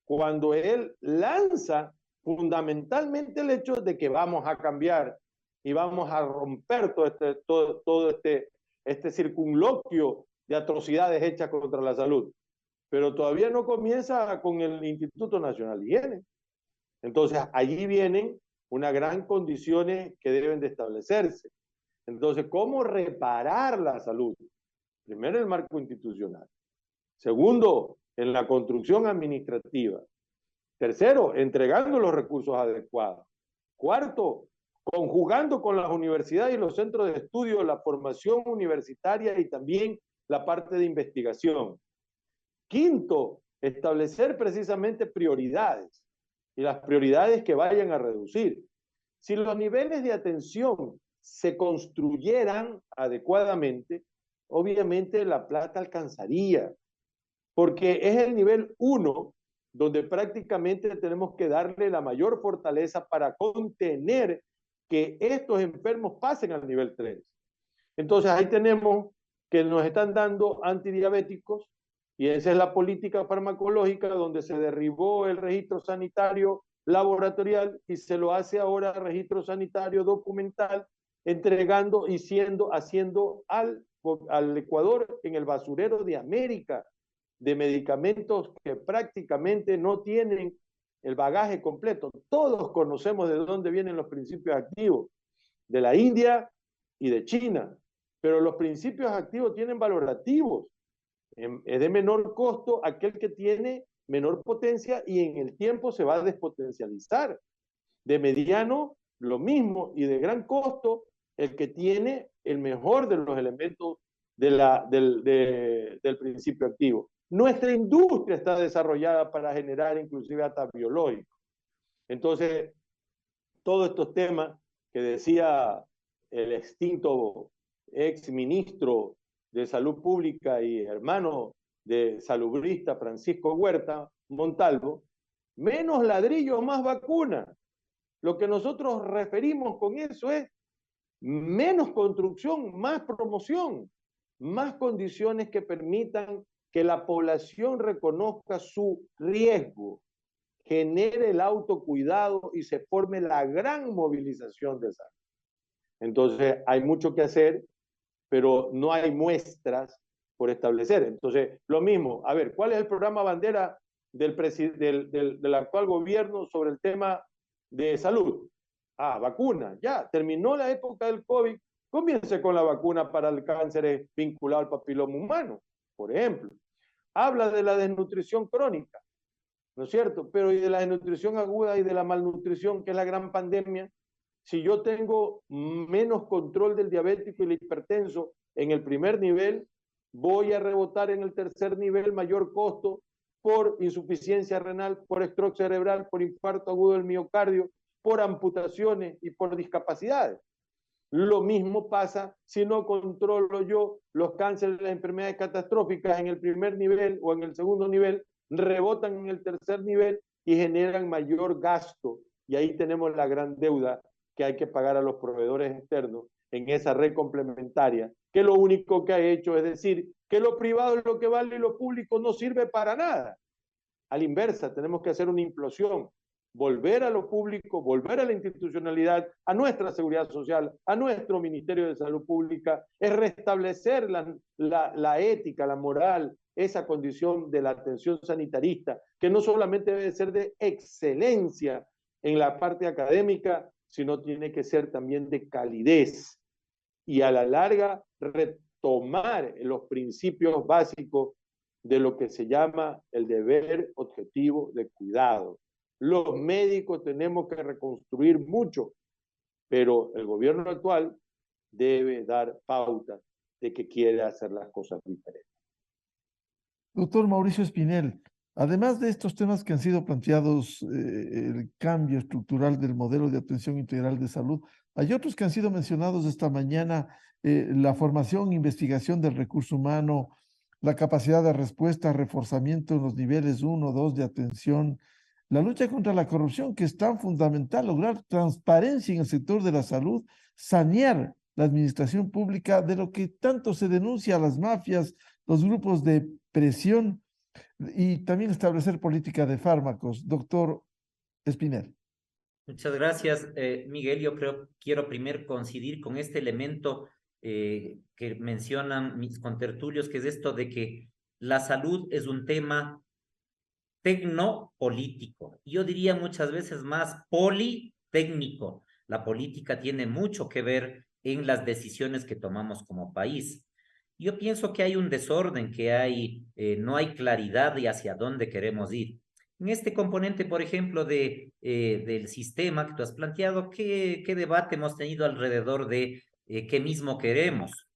[SPEAKER 8] cuando él lanza fundamentalmente el hecho de que vamos a cambiar y vamos a romper todo este circunloquio de atrocidades hechas contra la salud. Pero todavía no comienza con el Instituto Nacional de Higiene. Entonces, allí vienen unas gran condiciones que deben de establecerse. Entonces, ¿cómo reparar la salud? Primero, el marco institucional. Segundo, en la construcción administrativa. Tercero, entregando los recursos adecuados. Cuarto, conjugando con las universidades y los centros de estudio la formación universitaria y también la parte de investigación. Quinto, establecer precisamente prioridades y las prioridades que vayan a reducir. Si los niveles de atención se construyeran adecuadamente, obviamente la plata alcanzaría, porque es el nivel 1 donde prácticamente tenemos que darle la mayor fortaleza para contener que estos enfermos pasen al nivel 3. Entonces ahí tenemos que nos están dando antidiabéticos y esa es la política farmacológica donde se derribó el registro sanitario laboratorial y se lo hace ahora registro sanitario documental, entregando y haciendo al Ecuador en el basurero de América de medicamentos que prácticamente no tienen el bagaje completo. Todos conocemos de dónde vienen los principios activos, de la India y de China, pero los principios activos tienen valorativos. Es de menor costo aquel que tiene menor potencia y en el tiempo se va a despotencializar. De mediano, lo mismo, y de gran costo, el que tiene el mejor de los elementos del principio activo. Nuestra industria está desarrollada para generar inclusive hasta biológicos. Entonces, todos estos temas que decía el extinto ex ministro de Salud Pública y hermano de salubrista Francisco Huerta Montalvo, menos ladrillos, más vacunas. Lo que nosotros referimos con eso es menos construcción, más promoción, más condiciones que permitan que la población reconozca su riesgo, genere el autocuidado y se forme la gran movilización de salud. Entonces, hay mucho que hacer, pero no hay muestras por establecer. Entonces, lo mismo, a ver, ¿cuál es el programa bandera del actual gobierno sobre el tema de salud? Vacuna, ya, terminó la época del COVID, comience con la vacuna para el cáncer vinculado al papiloma humano, por ejemplo. Habla de la desnutrición crónica. ¿no es cierto? Pero y de la desnutrición aguda y de la malnutrición, que es la gran pandemia, si yo tengo menos control del diabético y el hipertenso en el primer nivel, voy a rebotar en el tercer nivel mayor costo por insuficiencia renal, por stroke cerebral, por infarto agudo del miocardio, por amputaciones y por discapacidades. Lo mismo pasa si no controlo yo los cánceres, las enfermedades catastróficas en el primer nivel o en el segundo nivel, rebotan en el tercer nivel y generan mayor gasto. Y ahí tenemos la gran deuda que hay que pagar a los proveedores externos en esa red complementaria, que lo único que ha hecho es decir que lo privado es lo que vale y lo público no sirve para nada. A la inversa, tenemos que hacer una implosión, volver a lo público, volver a la institucionalidad, a nuestra seguridad social, a nuestro Ministerio de Salud Pública, es restablecer la ética, la moral, esa condición de la atención sanitarista, que no solamente debe ser de excelencia en la parte académica, sino tiene que ser también de calidez y a la larga retomar los principios básicos de lo que se llama el deber objetivo de cuidado. Los médicos tenemos que reconstruir mucho, pero el gobierno actual debe dar pauta de que quiere hacer las cosas diferentes.
[SPEAKER 6] Doctor Mauricio Espinel, además de estos temas que han sido planteados, el cambio estructural del modelo de atención integral de salud, hay otros que han sido mencionados esta mañana, la formación, investigación del recurso humano, la capacidad de respuesta, reforzamiento en los niveles 1, 2 de atención, la lucha contra la corrupción, que es tan fundamental, lograr transparencia en el sector de la salud, sanear la administración pública de lo que tanto se denuncia a las mafias, los grupos de presión, y también establecer política de fármacos. Doctor Espinel.
[SPEAKER 9] Muchas gracias, Miguel. Yo quiero primero coincidir con este elemento que mencionan mis contertulios, que es esto de que la salud es un tema tecnopolítico. Yo diría muchas veces más politécnico. La política tiene mucho que ver en las decisiones que tomamos como país. Yo pienso que hay un desorden, que no hay claridad de hacia dónde queremos ir. En este componente, por ejemplo, del sistema que tú has planteado, ¿qué debate hemos tenido alrededor de qué mismo queremos?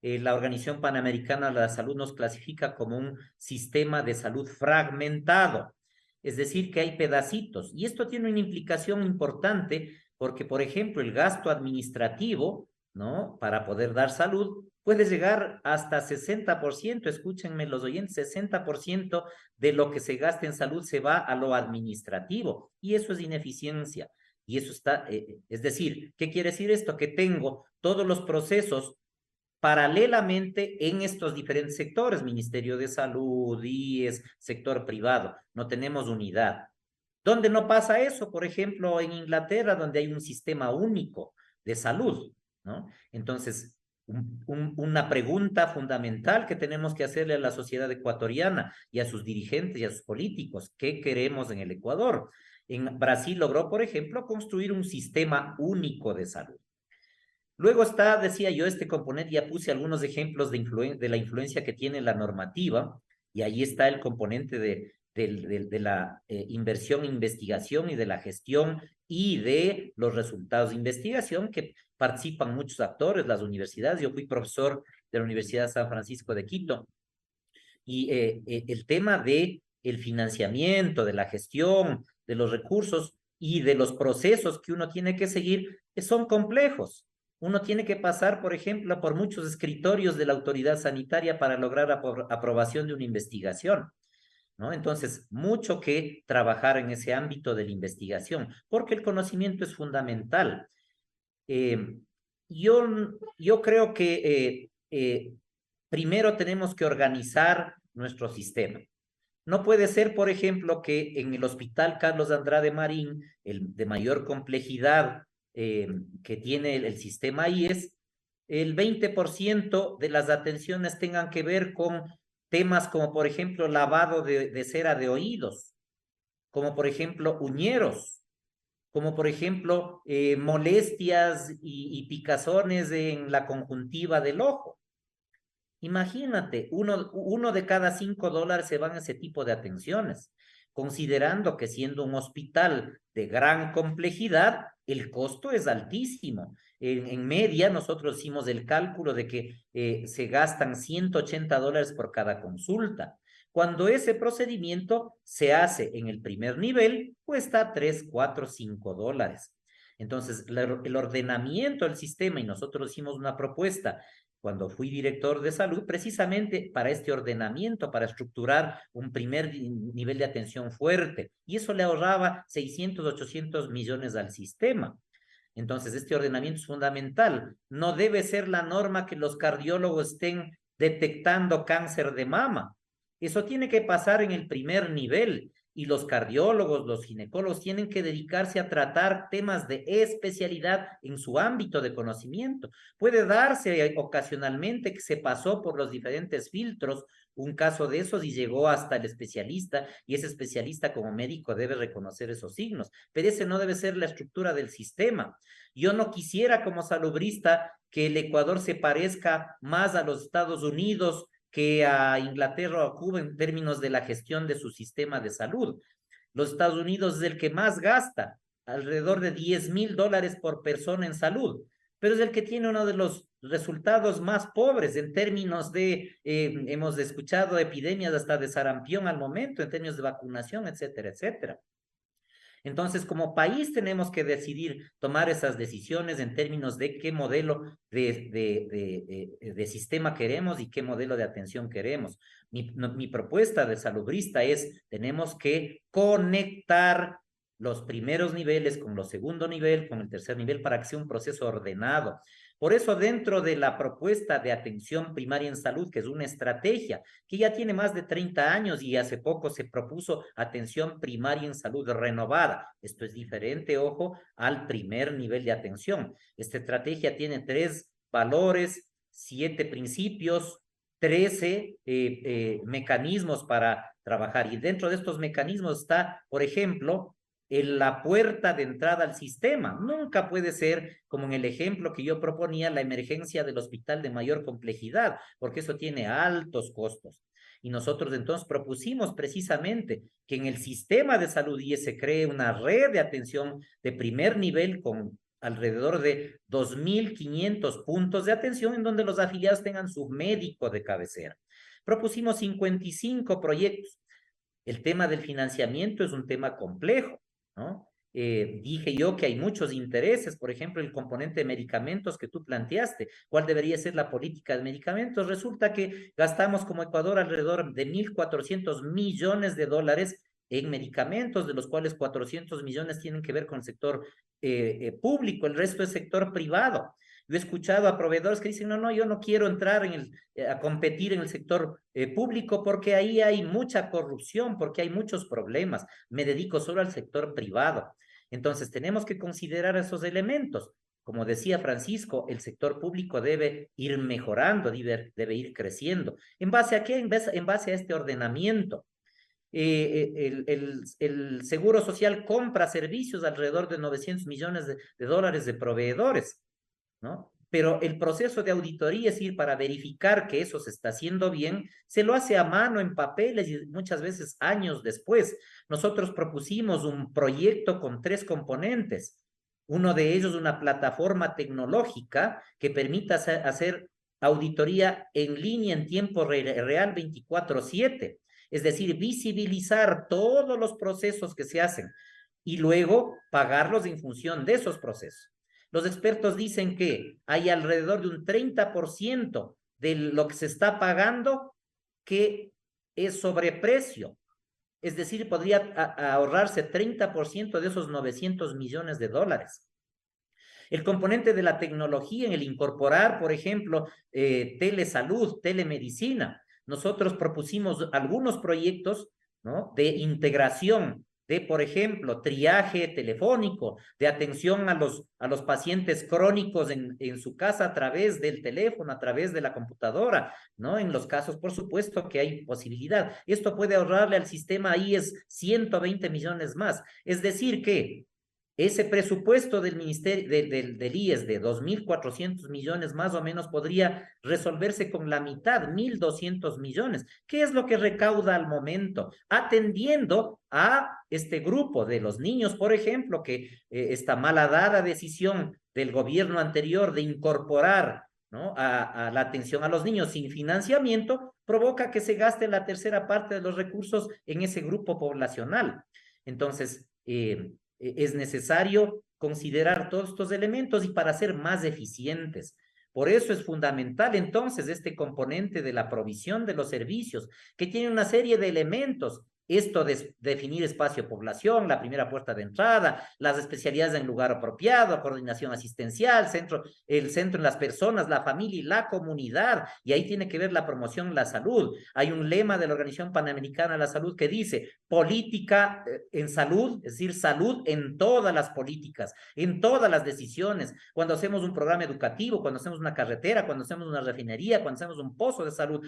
[SPEAKER 9] La Organización Panamericana de la Salud nos clasifica como un sistema de salud fragmentado, es decir, que hay pedacitos. Y esto tiene una implicación importante porque, por ejemplo, el gasto administrativo, ¿no?, para poder dar salud, puede llegar hasta 60%, escúchenme los oyentes, 60% de lo que se gasta en salud se va a lo administrativo, y eso es ineficiencia, y eso está, es decir, ¿qué quiere decir esto? Que tengo todos los procesos paralelamente en estos diferentes sectores, Ministerio de Salud, IES, sector privado, no tenemos unidad. ¿Dónde no pasa eso? Por ejemplo, en Inglaterra, donde hay un sistema único de salud, ¿no? Entonces, una pregunta fundamental que tenemos que hacerle a la sociedad ecuatoriana y a sus dirigentes y a sus políticos: ¿qué queremos en el Ecuador? En Brasil logró, por ejemplo, construir un sistema único de salud. Luego está, decía yo, este componente, ya puse algunos ejemplos de la influencia que tiene la normativa, y ahí está el componente de la inversión, investigación y de la gestión y de los resultados de investigación, que participan muchos actores, las universidades. Yo fui profesor de la Universidad de San Francisco de Quito, y el tema de el financiamiento, de la gestión, de los recursos y de los procesos que uno tiene que seguir son complejos. Uno tiene que pasar, por ejemplo, por muchos escritorios de la autoridad sanitaria para lograr aprobación de una investigación, ¿no? Entonces, mucho que trabajar en ese ámbito de la investigación, porque el conocimiento es fundamental. Yo creo que primero tenemos que organizar nuestro sistema. No puede ser, por ejemplo, que en el Hospital Carlos Andrade Marín, el de mayor complejidad que tiene el sistema IES, el 20% de las atenciones tengan que ver con temas como, por ejemplo, lavado de cera de oídos, como, por ejemplo, uñeros, como, por ejemplo, molestias y picazones en la conjuntiva del ojo. Imagínate, uno de cada $5 se van a ese tipo de atenciones. considerando que siendo un hospital de gran complejidad, el costo es altísimo. En media, nosotros hicimos el cálculo de que se gastan $180 por cada consulta. Cuando ese procedimiento se hace en el primer nivel, cuesta $3, 4, 5 dólares. Entonces, el ordenamiento del sistema, y nosotros hicimos una propuesta cuando fui director de salud, precisamente para este ordenamiento, para estructurar un primer nivel de atención fuerte, y eso le ahorraba 600, 800 millones al sistema. Entonces, este ordenamiento es fundamental. No debe ser la norma que los cardiólogos estén detectando cáncer de mama. Eso tiene que pasar en el primer nivel, y los cardiólogos, los ginecólogos tienen que dedicarse a tratar temas de especialidad en su ámbito de conocimiento. Puede darse ocasionalmente que se pasó por los diferentes filtros un caso de esos y llegó hasta el especialista, y ese especialista como médico debe reconocer esos signos, pero ese no debe ser la estructura del sistema. Yo no quisiera como salubrista que el Ecuador se parezca más a los Estados Unidos que a Inglaterra o a Cuba en términos de la gestión de su sistema de salud. Los Estados Unidos es el que más gasta, alrededor de $10,000 por persona en salud, pero es el que tiene uno de los resultados más pobres en términos de, hemos escuchado epidemias hasta de sarampión al momento, en términos de vacunación, etcétera, etcétera. Entonces, como país tenemos que decidir tomar esas decisiones en términos de qué modelo de sistema queremos y qué modelo de atención queremos. Mi propuesta de salubrista es, tenemos que conectar los primeros niveles con los segundo nivel, con el tercer nivel, para que sea un proceso ordenado. Por eso, dentro de la propuesta de atención primaria en salud, que es una estrategia que ya tiene más de 30 años y hace poco se propuso atención primaria en salud renovada. Esto es diferente, ojo, al primer nivel de atención. Esta estrategia tiene 3 valores, 7 principios, 13 mecanismos para trabajar. Y dentro de estos mecanismos está, por ejemplo, en la puerta de entrada al sistema. Nunca puede ser, como en el ejemplo que yo proponía, la emergencia del hospital de mayor complejidad, porque eso tiene altos costos. Y nosotros entonces propusimos precisamente que en el sistema de salud se cree una red de atención de primer nivel con alrededor de 2.500 puntos de atención en donde los afiliados tengan su médico de cabecera. Propusimos 55 proyectos. El tema del financiamiento es un tema complejo, ¿no? Dije yo que hay muchos intereses, por ejemplo, el componente de medicamentos que tú planteaste, ¿cuál debería ser la política de medicamentos? Resulta que gastamos como Ecuador alrededor de 1.400 millones de dólares en medicamentos, de los cuales 400 millones tienen que ver con el sector público, el resto es sector privado. Yo he escuchado a proveedores que dicen, no, yo no quiero entrar a competir en el sector público porque ahí hay mucha corrupción, porque hay muchos problemas. Me dedico solo al sector privado. Entonces, tenemos que considerar esos elementos. Como decía Francisco, el sector público debe ir mejorando, debe ir creciendo. ¿En base a qué? En base a este ordenamiento. El Seguro Social compra servicios alrededor de 900 millones de dólares de proveedores, ¿no? Pero el proceso de auditoría, es decir, para verificar que eso se está haciendo bien, se lo hace a mano en papeles y muchas veces años después. Nosotros propusimos un proyecto con 3 componentes. Uno de ellos, una plataforma tecnológica que permita hacer auditoría en línea en tiempo real 24/7. Es decir, visibilizar todos los procesos que se hacen y luego pagarlos en función de esos procesos. Los expertos dicen que hay alrededor de un 30% de lo que se está pagando que es sobreprecio. Es decir, podría ahorrarse 30% de esos 900 millones de dólares. El componente de la tecnología en el incorporar, por ejemplo, telesalud, telemedicina. Nosotros propusimos algunos proyectos, ¿no?, de integración de, por ejemplo, triaje telefónico, de atención a los pacientes crónicos en su casa a través del teléfono, a través de la computadora, ¿no? En los casos, por supuesto, que hay posibilidad. Esto puede ahorrarle al sistema IES 120 millones más. Es decir que ese presupuesto del ministerio del IES de 2.400 millones más o menos podría resolverse con la mitad, 1.200 millones. ¿Qué es lo que recauda al momento? Atendiendo a este grupo de los niños, por ejemplo, que esta malhadada decisión del gobierno anterior de incorporar, ¿no?, a la atención a los niños sin financiamiento, provoca que se gaste la tercera parte de los recursos en ese grupo poblacional. Entonces, es necesario considerar todos estos elementos y para ser más eficientes. Por eso es fundamental entonces este componente de la provisión de los servicios, que tiene una serie de elementos. Esto de definir espacio-población, la primera puerta de entrada, las especialidades en lugar apropiado, coordinación asistencial, el centro en las personas, la familia y la comunidad, y ahí tiene que ver la promoción de la salud. Hay un lema de la Organización Panamericana de la Salud que dice, política en salud, es decir, salud en todas las políticas, en todas las decisiones. Cuando hacemos un programa educativo, cuando hacemos una carretera, cuando hacemos una refinería, cuando hacemos un pozo de salud,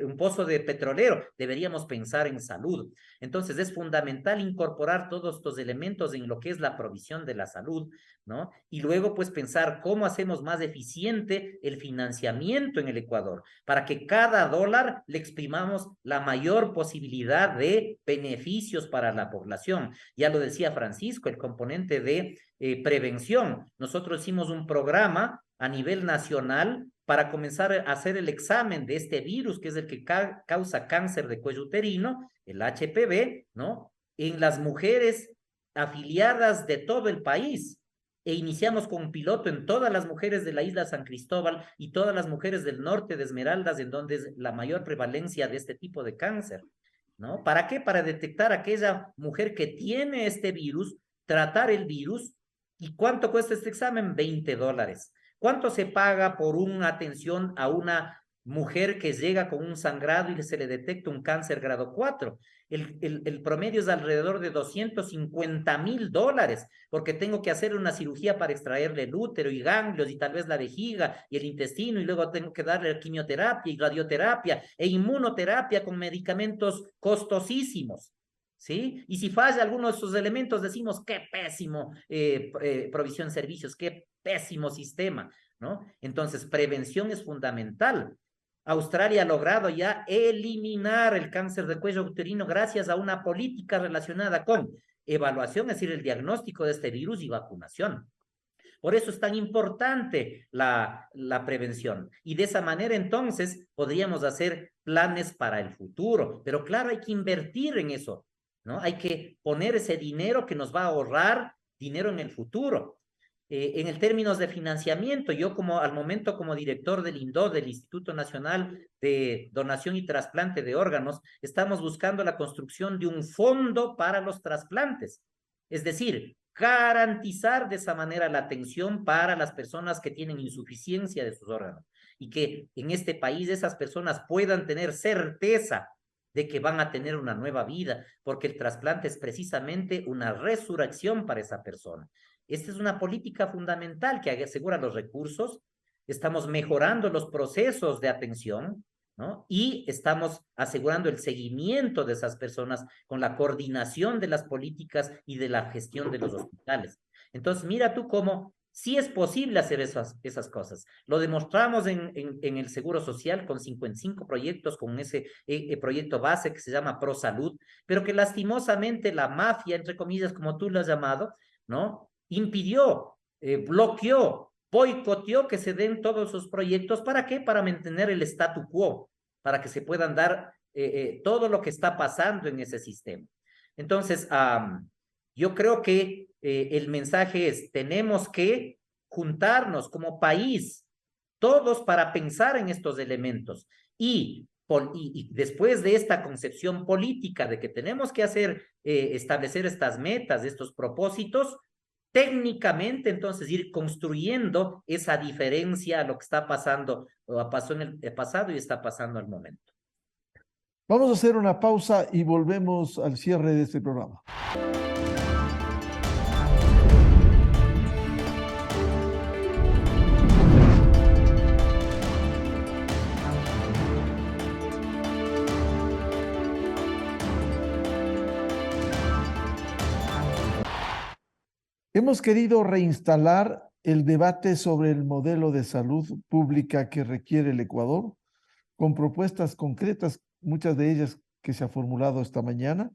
[SPEAKER 9] un pozo de petrolero, deberíamos pensar en salud. Entonces es fundamental incorporar todos estos elementos en lo que es la provisión de la salud, ¿no? Y luego pues pensar cómo hacemos más eficiente el financiamiento en el Ecuador, para que cada dólar le exprimamos la mayor posibilidad de beneficios para la población. Ya lo decía Francisco, el componente de prevención. Nosotros hicimos un programa a nivel nacional para comenzar a hacer el examen de este virus, que es el que causa cáncer de cuello uterino, el HPV, ¿no?, en las mujeres afiliadas de todo el país. E iniciamos con un piloto en todas las mujeres de la isla San Cristóbal y todas las mujeres del norte de Esmeraldas, en donde es la mayor prevalencia de este tipo de cáncer, ¿no? ¿Para qué? Para detectar a aquella mujer que tiene este virus, tratar el virus. ¿Y cuánto cuesta este examen? $20. ¿Cuánto se paga por una atención a una mujer que llega con un sangrado y se le detecta un cáncer grado 4? El promedio es alrededor de $250,000, porque tengo que hacer una cirugía para extraerle el útero y ganglios y tal vez la vejiga y el intestino, y luego tengo que darle quimioterapia y radioterapia e inmunoterapia con medicamentos costosísimos, ¿sí? Y si falla alguno de esos elementos, decimos, qué pésimo provisión de servicios, qué pésimo sistema, ¿no? Entonces, prevención es fundamental. Australia ha logrado ya eliminar el cáncer de cuello uterino gracias a una política relacionada con evaluación, es decir, el diagnóstico de este virus y vacunación. Por eso es tan importante la prevención. Y de esa manera, entonces, podríamos hacer planes para el futuro. Pero claro, hay que invertir en eso, ¿no? Hay que poner ese dinero que nos va a ahorrar dinero en el futuro. En el términos de financiamiento, yo al momento como director del INDO, del Instituto Nacional de Donación y Trasplante de Órganos, estamos buscando la construcción de un fondo para los trasplantes. Es decir, garantizar de esa manera la atención para las personas que tienen insuficiencia de sus órganos y que en este país esas personas puedan tener certeza de que van a tener una nueva vida, porque el trasplante es precisamente una resurrección para esa persona. Esta es una política fundamental que asegura los recursos, estamos mejorando los procesos de atención, ¿no? Y estamos asegurando el seguimiento de esas personas con la coordinación de las políticas y de la gestión de los hospitales. Entonces, mira tú cómo sí es posible hacer esas cosas. Lo demostramos en el Seguro Social con 55 proyectos, con ese proyecto base que se llama ProSalud, pero que lastimosamente la mafia, entre comillas, como tú lo has llamado, ¿no?, impidió, bloqueó, boicoteó que se den todos esos proyectos. ¿Para qué? Para mantener el statu quo, para que se puedan dar todo lo que está pasando en ese sistema. Entonces, yo creo que el mensaje es, tenemos que juntarnos como país, todos para pensar en estos elementos y después de esta concepción política de que tenemos que establecer estas metas, estos propósitos, técnicamente entonces ir construyendo esa diferencia a lo que está pasando, o pasó en el pasado y está pasando al momento.
[SPEAKER 6] Vamos a hacer una pausa y volvemos al cierre de este programa. Hemos querido reinstalar el debate sobre el modelo de salud pública que requiere el Ecuador, con propuestas concretas, muchas de ellas que se ha formulado esta mañana,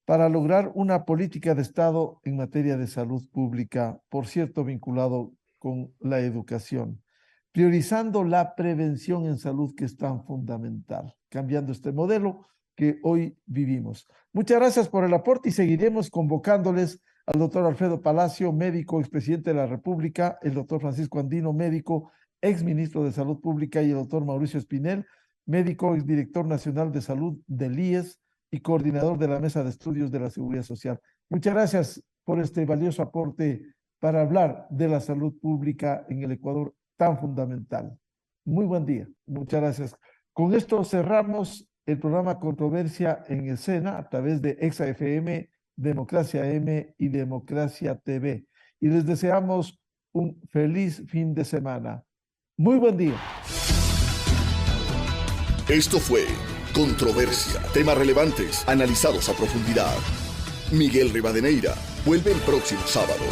[SPEAKER 6] para lograr una política de Estado en materia de salud pública, por cierto, vinculado con la educación, priorizando la prevención en salud, que es tan fundamental, cambiando este modelo que hoy vivimos. Muchas gracias por el aporte y seguiremos convocándoles al doctor Alfredo Palacio, médico, expresidente de la República, el doctor Francisco Andino, médico, exministro de Salud Pública, y el doctor Mauricio Espinel, médico, exdirector nacional de salud del IES y coordinador de la Mesa de Estudios de la Seguridad Social. Muchas gracias por este valioso aporte para hablar de la salud pública en el Ecuador, tan fundamental. Muy buen día. Muchas gracias. Con esto cerramos el programa Controversia en Escena a través de ExaFM, Democracia M y Democracia TV. Y les deseamos un feliz fin de semana. Muy buen día.
[SPEAKER 1] Esto fue Controversia. Temas relevantes analizados a profundidad. Miguel Rivadeneira vuelve el próximo sábado.